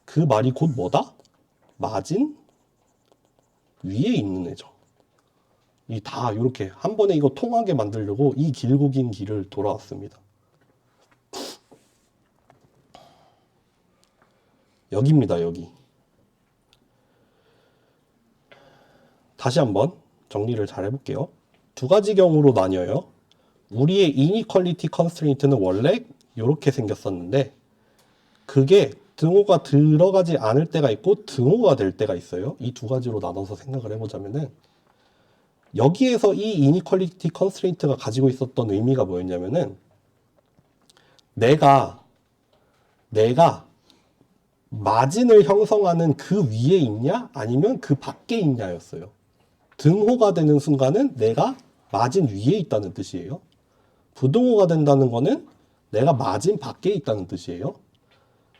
Speaker 1: 그 말이 곧 뭐다? 마진 위에 있는 애죠. 이 다 이렇게 한 번에 이거 통하게 만들려고 이 길고 긴 길을 돌아왔습니다. 여기입니다. 여기. 다시 한번 정리를 잘 해볼게요. 두 가지 경우로 나뉘어요. 우리의 이니퀄리티 컨스트레인트는 원래 이렇게 생겼었는데 그게 등호가 들어가지 않을 때가 있고 등호가 될 때가 있어요. 이 두 가지로 나눠서 생각을 해보자면은 여기에서 이 이니퀄리티 컨스트레인트가 가지고 있었던 의미가 뭐였냐면은 내가 마진을 형성하는 그 위에 있냐 아니면 그 밖에 있냐였어요. 등호가 되는 순간은 내가 마진 위에 있다는 뜻이에요. 부등호가 된다는 거는 내가 마진 밖에 있다는 뜻이에요.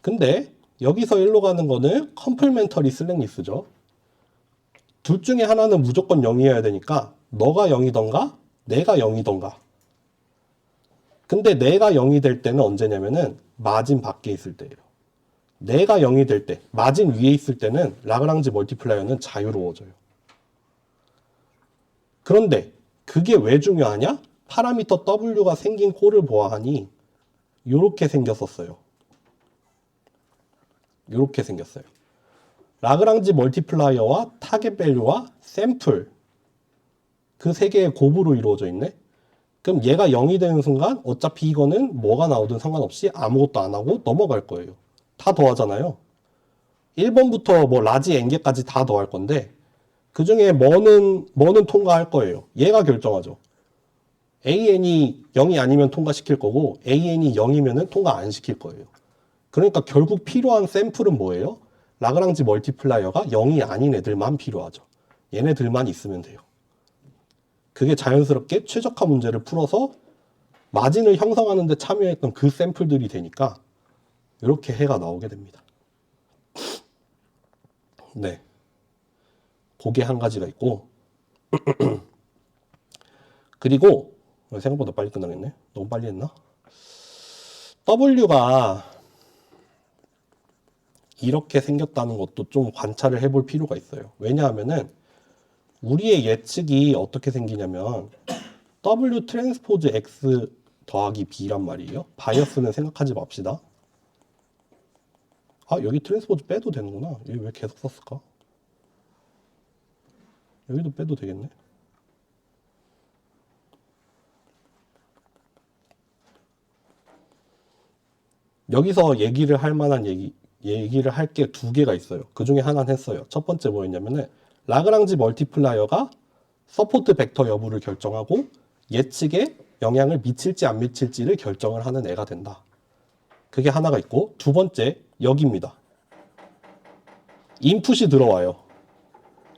Speaker 1: 근데 여기서 일로 가는 거는 컴플멘터리 슬랭리스죠. 둘 중에 하나는 무조건 0이어야 되니까 너가 0이던가 내가 0이던가. 근데 내가 0이 될 때는 언제냐면은 마진 밖에 있을 때예요. 내가 0이 될 때, 마진 위에 있을 때는 라그랑지 멀티플라이어는 자유로워져요. 그런데 그게 왜 중요하냐? 파라미터 W가 생긴 꼴을 보아하니 이렇게 생겼었어요. 이렇게 생겼어요. 라그랑지 멀티플라이어와 타겟 밸류와 샘플, 그 세 개의 곱으로 이루어져 있네. 그럼 얘가 0이 되는 순간 어차피 이거는 뭐가 나오든 상관없이 아무것도 안 하고 넘어갈 거예요. 다 더하잖아요. 1번부터 뭐 라지 n개까지 다 더할 건데 그 중에 뭐는 통과할 거예요. 얘가 결정하죠. AN이 0이 아니면 통과시킬 거고 AN이 0이면 통과 안 시킬 거예요. 그러니까 결국 필요한 샘플은 뭐예요? 라그랑지 멀티플라이어가 0이 아닌 애들만 필요하죠. 얘네들만 있으면 돼요. 그게 자연스럽게 최적화 문제를 풀어서 마진을 형성하는 데 참여했던 그 샘플들이 되니까 이렇게 해가 나오게 됩니다. 네. 그게 한 가지가 있고 그리고 생각보다 빨리 끝나겠네. 너무 빨리 했나? W가 이렇게 생겼다는 것도 좀 관찰을 해볼 필요가 있어요. 왜냐하면은 우리의 예측이 어떻게 생기냐면 W 트랜스포즈 X 더하기 B란 말이에요. 바이어스는 생각하지 맙시다. 아, 여기 트랜스포즈 빼도 되는구나. 여기 왜 계속 썼을까? 여기도 빼도 되겠네. 여기서 얘기를 할 만한 얘기를 할 게 두 개가 있어요. 그 중에 하나는 했어요. 첫 번째 뭐였냐면은 라그랑지 멀티플라이어가 서포트 벡터 여부를 결정하고 예측에 영향을 미칠지 안 미칠지를 결정을 하는 애가 된다. 그게 하나가 있고 두 번째 여기입니다. 인풋이 들어와요.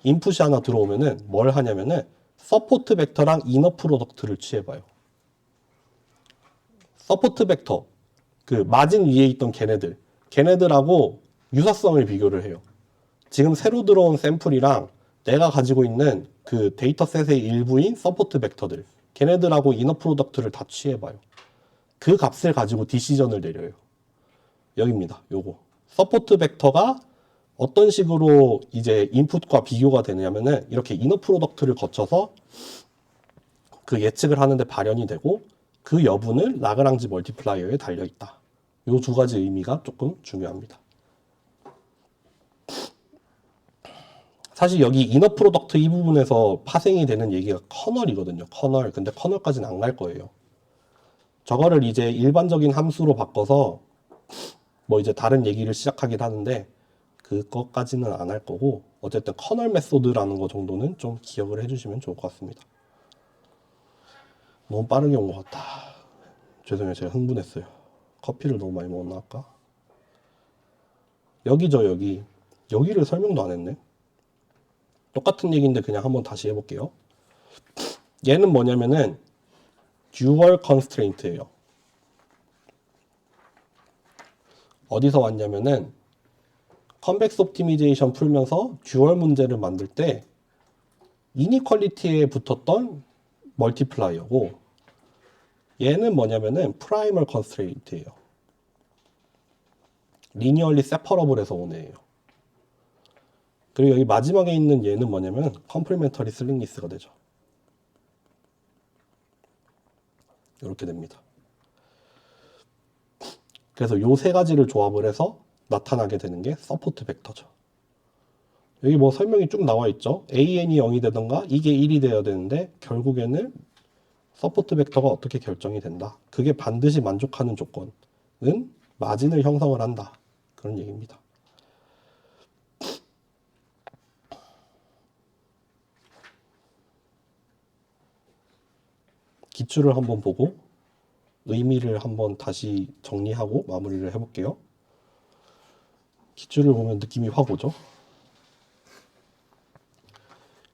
Speaker 1: 인풋이 하나 들어오면은 뭘 하냐면은 서포트 벡터랑 이너 프로덕트를 취해봐요. 서포트 벡터 그 마진 위에 있던 걔네들하고 유사성을 비교를 해요. 지금 새로 들어온 샘플이랑 내가 가지고 있는 그 데이터셋의 일부인 서포트 벡터들 걔네들하고 이너 프로덕트를 다 취해봐요. 그 값을 가지고 디시전을 내려요. 여기입니다. 요거 서포트 벡터가 어떤 식으로 이제 인풋과 비교가 되냐면은 이렇게 이너 프로덕트를 거쳐서 그 예측을 하는데 발현이 되고 그 여부는 라그랑지 멀티플라이어에 달려있다. 요 두 가지 의미가 조금 중요합니다. 사실 여기 이너 프로덕트 이 부분에서 파생이 되는 얘기가 커널이거든요. 커널. 근데 커널까지는 안 갈 거예요. 저거를 이제 일반적인 함수로 바꿔서 뭐 이제 다른 얘기를 시작하긴 하는데 그것까지는 안 할 거고 어쨌든 커널 메소드라는 거 정도는 좀 기억을 해주시면 좋을 것 같습니다. 너무 빠르게 온 것 같다. 죄송해요. 제가 흥분했어요. 커피를 너무 많이 먹었나 아까? 여기죠 여기. 여기를 설명도 안 했네. 똑같은 얘기인데 그냥 한번 다시 해볼게요. 얘는 뭐냐면은 듀얼 컨스트레인트예요. 어디서 왔냐면은 컨벡스 옵티미제이션 풀면서 듀얼 문제를 만들 때 이니퀄리티에 붙었던 멀티플라이어고 얘는 뭐냐면은 프라이멀 컨스트레인트예요. 리니얼리 세퍼러블에서 온 애예요. 그리고 여기 마지막에 있는 얘는 뭐냐면 컴플리멘터리 슬링리스가 되죠. 이렇게 됩니다. 그래서 요 세 가지를 조합을 해서 나타나게 되는 게 서포트 벡터죠. 여기 뭐 설명이 쭉 나와 있죠. AN이 0이 되던가 이게 1이 되어야 되는데 결국에는 서포트 벡터가 어떻게 결정이 된다. 그게 반드시 만족하는 조건은 마진을 형성을 한다. 그런 얘기입니다. 기출을 한번 보고 의미를 한번 다시 정리하고 마무리를 해볼게요. 기출을 보면 느낌이 확 오죠.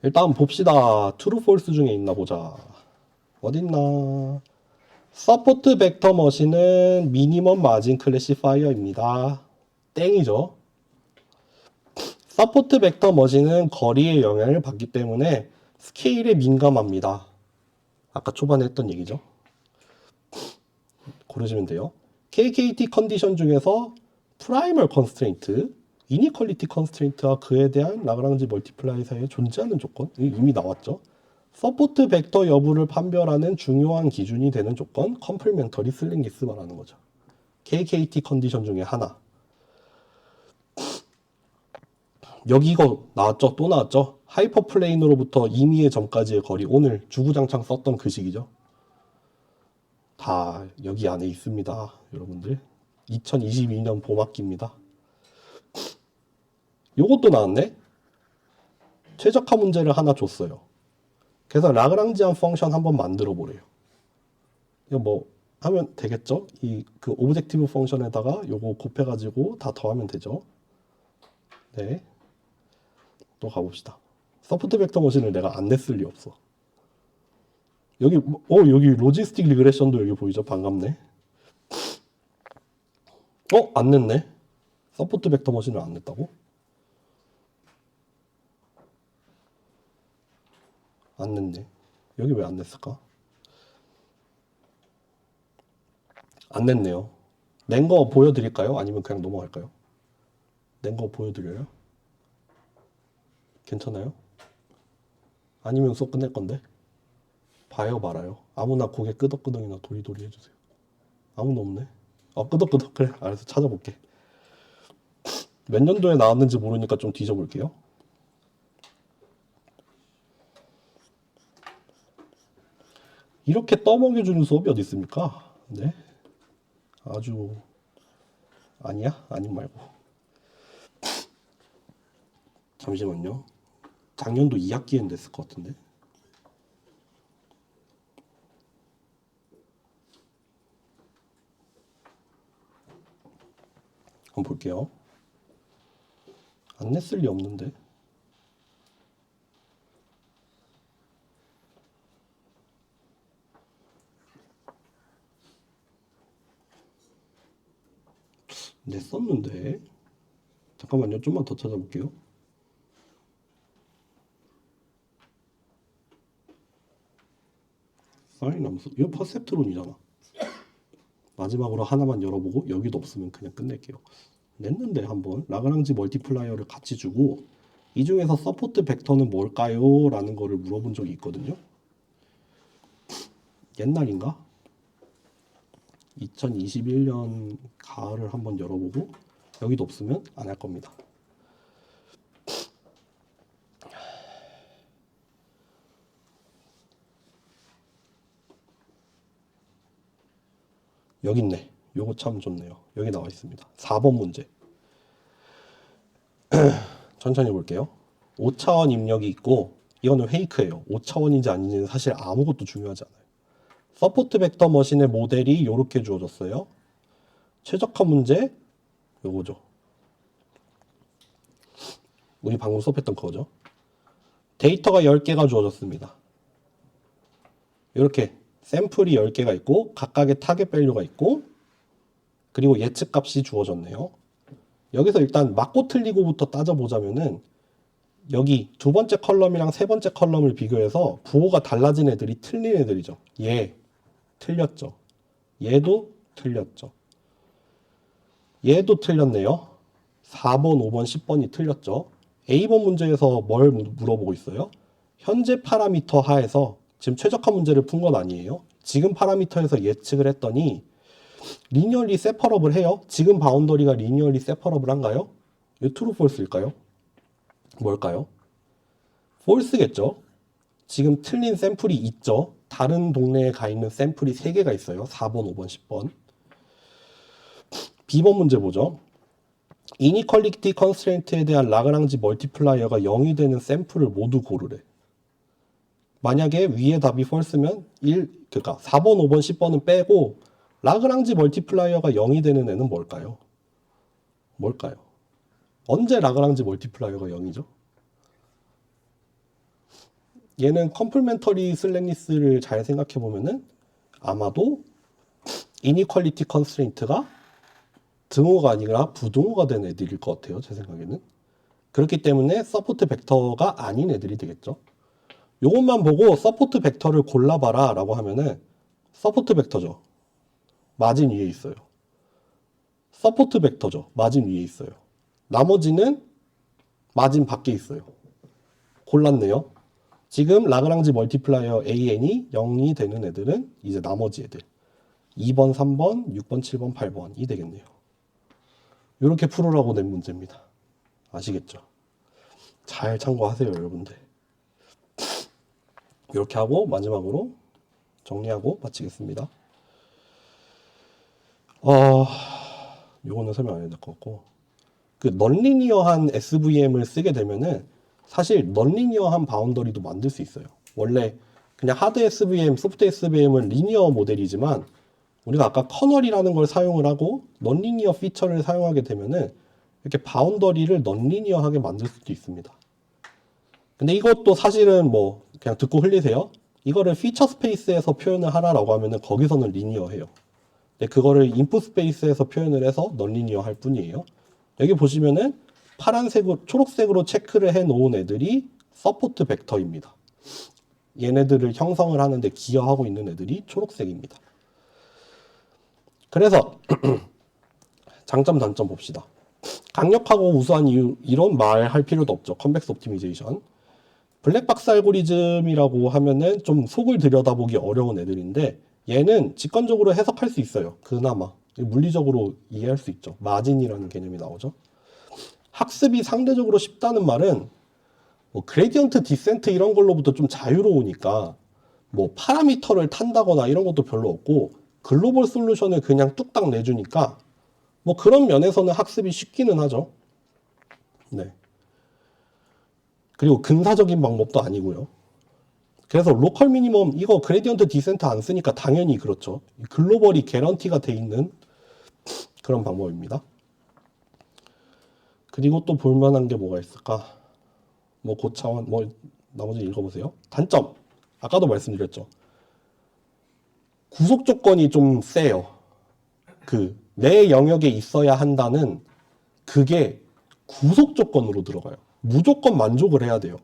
Speaker 1: 일단 봅시다. 트루 폴스 중에 있나 보자. 어딨나. 서포트 벡터 머신은 미니멈 마진 클래시파이어입니다. 땡이죠. 서포트 벡터 머신은 거리에 영향을 받기 때문에 스케일에 민감합니다. 아까 초반에 했던 얘기죠. 고르시면 돼요. KKT 컨디션 중에서 프라이멀 컨스트레인트, 이니퀄리티 컨스트레인트와 그에 대한 라그랑지 멀티플라이 사이에 존재하는 조건, 이미 나왔죠. 서포트 벡터 여부를 판별하는 중요한 기준이 되는 조건, 컴플멘터리 슬링리스 말하는 거죠. KKT 컨디션 중에 하나. 여기 이거 나왔죠? 또 나왔죠? 하이퍼플레인으로부터 임의의 점까지의 거리, 오늘 주구장창 썼던 그 식이죠. 다 여기 안에 있습니다, 여러분들. 2022년 봄학기입니다. 요것도 나왔네? 최적화 문제를 하나 줬어요. 그래서 라그랑지안 펑션 한번 만들어 보래요. 이거 뭐 하면 되겠죠? 이 그 오브젝티브 펑션에다가 요거 곱해가지고 다 더하면 되죠. 네. 또 가봅시다. 서포트 벡터 머신을 내가 안 냈을 리 없어. 여기 여기 로지스틱 리그레션도 여기 보이죠? 반갑네. 안 냈네. 서포트 벡터 머신을 안 냈다고? 안 냈네. 여기 왜 안 냈을까? 안 냈네요. 낸 거 보여드릴까요? 아니면 그냥 넘어갈까요? 낸 거 보여드려요? 괜찮아요? 아니면 수업 끝낼 건데? 봐요 말아요? 아무나 고개 끄덕끄덕이나 도리도리 해주세요. 아무도 없네? 끄덕끄덕. 그래, 알았어. 찾아볼게. 몇 년도에 나왔는지 모르니까 좀 뒤져볼게요. 이렇게 떠먹여주는 수업이 어디 있습니까? 네. 아주 아니야? 아님 말고. 잠시만요. 작년도 2학기엔 됐을 것 같은데. 한번 볼게요. 안 냈을 리 없는데. 냈었는데. 잠깐만요. 좀만 더 찾아볼게요. 사인 함수. 이거 퍼셉트론이잖아. 마지막으로 하나만 열어보고 여기도 없으면 그냥 끝낼게요. 냈는데 한번 라그랑지 멀티플라이어를 같이 주고 이 중에서 서포트 벡터는 뭘까요? 라는 거를 물어본 적이 있거든요. 옛날인가? 2021년 가을을 한번 열어보고 여기도 없으면 안 할 겁니다. 여기 있네. 요거 참 좋네요. 여기 나와 있습니다. 4번 문제. 천천히 볼게요. 5차원 입력이 있고 이거는 페이크예요. 5차원인지 아닌지는 사실 아무것도 중요하지 않아요. 서포트 벡터 머신의 모델이 이렇게 주어졌어요. 최적화 문제 요거죠. 우리 방금 수업했던 그거죠. 데이터가 10개가 주어졌습니다. 이렇게 샘플이 10개가 있고 각각의 타겟 밸류가 있고 그리고 예측값이 주어졌네요. 여기서 일단 맞고 틀리고부터 따져보자면은 여기 두 번째 컬럼이랑 세 번째 컬럼을 비교해서 부호가 달라진 애들이 틀린 애들이죠. 얘 틀렸죠. 얘도 틀렸죠. 얘도 틀렸네요. 4번, 5번, 10번이 틀렸죠. A번 문제에서 뭘 물어보고 있어요? 현재 파라미터 하에서 지금 최적화 문제를 푼 건 아니에요. 지금 파라미터에서 예측을 했더니 리니얼리 세퍼러블 해요. 지금 바운더리가 리니얼리 세퍼러블 한가요? 이거 트루 폴스일까요? 뭘까요? 폴스겠죠. 지금 틀린 샘플이 있죠. 다른 동네에 가 있는 샘플이 3개가 있어요. 4번, 5번, 10번. B번 문제 보죠. 이니퀄리티 컨스트레인트에 대한 라그랑지 멀티플라이어가 0이 되는 샘플을 모두 고르래. 만약에 위에 답이 펄스면 그러니까 4번, 5번, 10번은 빼고 라그랑지 멀티플라이어가 0이 되는 애는 뭘까요? 뭘까요? 언제 라그랑지 멀티플라이어가 0이죠? 얘는 컴플멘터리 슬랙니스를 잘 생각해 보면은 아마도 이니퀄리티 컨스트레인트가 등호가 아니라 부등호가 된 애들일 것 같아요. 제 생각에는. 그렇기 때문에 서포트 벡터가 아닌 애들이 되겠죠. 요것만 보고 서포트 벡터를 골라봐라 라고 하면은 서포트 벡터죠. 마진 위에 있어요. 서포트 벡터죠. 마진 위에 있어요. 나머지는 마진 밖에 있어요. 골랐네요. 지금 라그랑지 멀티플라이어 AN이 0이 되는 애들은 이제 나머지 애들 2번, 3번, 6번, 7번, 8번이 되겠네요. 이렇게 풀으라고 낸 문제입니다. 아시겠죠? 잘 참고하세요, 여러분들. 이렇게 하고 마지막으로 정리하고 마치겠습니다. 요거는 설명 안 해도 될 것 같고, 그 넌리니어한 SVM을 쓰게 되면은 사실 넌리니어한 바운더리도 만들 수 있어요. 원래 그냥 하드 SVM, 소프트 SVM은 리니어 모델이지만 우리가 아까 커널이라는 걸 사용을 하고 넌리니어 피처를 사용하게 되면은 이렇게 바운더리를 넌리니어하게 만들 수도 있습니다. 근데 이것도 사실은 뭐 그냥 듣고 흘리세요. 이거를 피처 스페이스에서 표현을 하라라고 하면은 거기서는 리니어해요. 근데 그거를 인풋 스페이스에서 표현을 해서 넌리니어 할 뿐이에요. 여기 보시면은 파란색으로, 초록색으로 체크를 해 놓은 애들이 서포트 벡터입니다. 얘네들을 형성을 하는데 기여하고 있는 애들이 초록색입니다. 그래서 장점 단점 봅시다. 강력하고 우수한 이유, 이런 말 할 필요도 없죠. 컨벡스 옵티미제이션. 블랙박스 알고리즘이라고 하면은 좀 속을 들여다보기 어려운 애들인데 얘는 직관적으로 해석할 수 있어요. 그나마 물리적으로 이해할 수 있죠. 마진이라는 개념이 나오죠. 학습이 상대적으로 쉽다는 말은 뭐 그레디언트 디센트 이런 걸로부터 좀 자유로우니까 뭐 파라미터를 탄다거나 이런 것도 별로 없고 글로벌 솔루션을 그냥 뚝딱 내주니까 뭐 그런 면에서는 학습이 쉽기는 하죠. 네. 그리고 근사적인 방법도 아니고요. 그래서 로컬 미니멈 이거 그레디언트 디센트 안 쓰니까 당연히 그렇죠. 글로벌이 개런티가 돼 있는 그런 방법입니다. 그리고 또 볼만한 게 뭐가 있을까? 뭐 고차원 뭐 나머지 읽어보세요. 단점 아까도 말씀드렸죠. 구속 조건이 좀 세요. 그 내 영역에 있어야 한다는 그게 구속 조건으로 들어가요. 무조건 만족을 해야 돼요.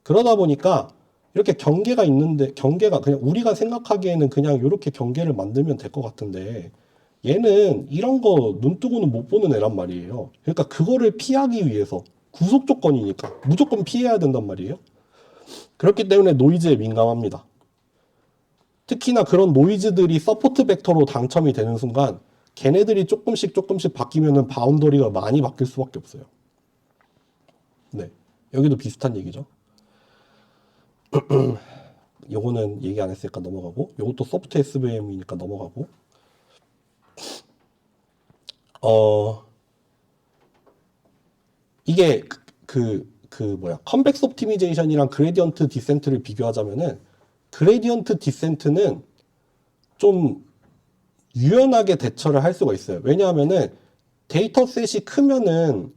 Speaker 1: 그러다 보니까 이렇게 경계가 있는데 경계가 그냥 우리가 생각하기에는 그냥 이렇게 경계를 만들면 될 것 같은데 얘는 이런 거 눈 뜨고는 못 보는 애란 말이에요. 그러니까 그거를 피하기 위해서 구속 조건이니까 무조건 피해야 된단 말이에요. 그렇기 때문에 노이즈에 민감합니다. 특히나 그런 노이즈들이 서포트 벡터로 당첨이 되는 순간 걔네들이 조금씩 바뀌면은 바운더리가 많이 바뀔 수밖에 없어요. 네, 여기도 비슷한 얘기죠. 요거는 얘기 안 했으니까 넘어가고, 요것도 소프트 SVM이니까 넘어가고. 이게 컨벡스 옵티미제이션이랑 그레디언트 디센트를 비교하자면은 그레디언트 디센트는 좀 유연하게 대처를 할 수가 있어요. 왜냐하면은 데이터셋이 크면은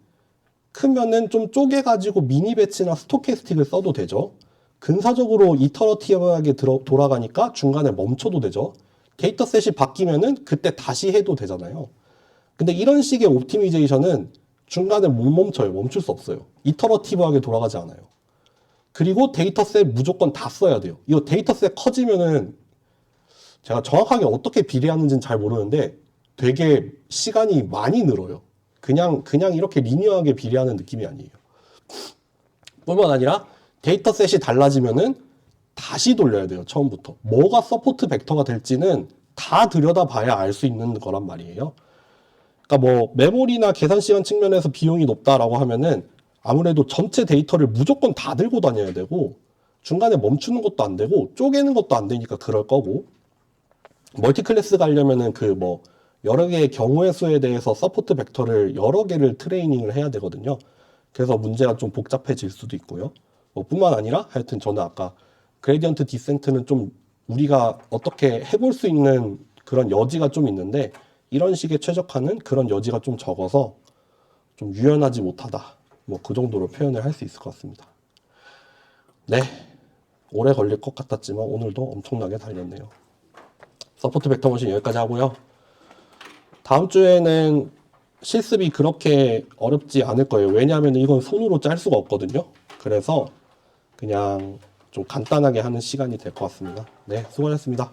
Speaker 1: 좀 쪼개가지고 미니 배치나 스토캐스틱을 써도 되죠. 근사적으로 이터러티브하게 돌아가니까 중간에 멈춰도 되죠. 데이터셋이 바뀌면은 그때 다시 해도 되잖아요. 근데 이런 식의 옵티미제이션은 중간에 못 멈춰요. 멈출 수 없어요. 이터러티브하게 돌아가지 않아요. 그리고 데이터셋 무조건 다 써야 돼요. 이거 데이터셋 커지면은 제가 정확하게 어떻게 비례하는지는 잘 모르는데 되게 시간이 많이 늘어요. 그냥 이렇게 리니어하게 비례하는 느낌이 아니에요. 뿐만 아니라 데이터셋이 달라지면은 다시 돌려야 돼요. 처음부터. 뭐가 서포트 벡터가 될지는 다 들여다봐야 알 수 있는 거란 말이에요. 그러니까 뭐 메모리나 계산 시간 측면에서 비용이 높다라고 하면은 아무래도 전체 데이터를 무조건 다 들고 다녀야 되고 중간에 멈추는 것도 안 되고 쪼개는 것도 안 되니까 그럴 거고 멀티클래스 가려면은 그 뭐 여러 개의 경우의 수에 대해서 서포트 벡터를 여러 개를 트레이닝을 해야 되거든요. 그래서 문제가 좀 복잡해질 수도 있고요. 뭐 뿐만 아니라 하여튼 저는 아까 그레디언트 디센트는 좀 우리가 어떻게 해볼 수 있는 그런 여지가 좀 있는데 이런 식의 최적화는 그런 여지가 좀 적어서 좀 유연하지 못하다. 뭐 그 정도로 표현을 할 수 있을 것 같습니다. 네. 오래 걸릴 것 같았지만 오늘도 엄청나게 달렸네요. 서포트 벡터 머신 여기까지 하고요. 다음 주에는 실습이 그렇게 어렵지 않을 거예요. 왜냐하면 이건 손으로 짤 수가 없거든요. 그래서 그냥 좀 간단하게 하는 시간이 될 것 같습니다. 네, 수고하셨습니다.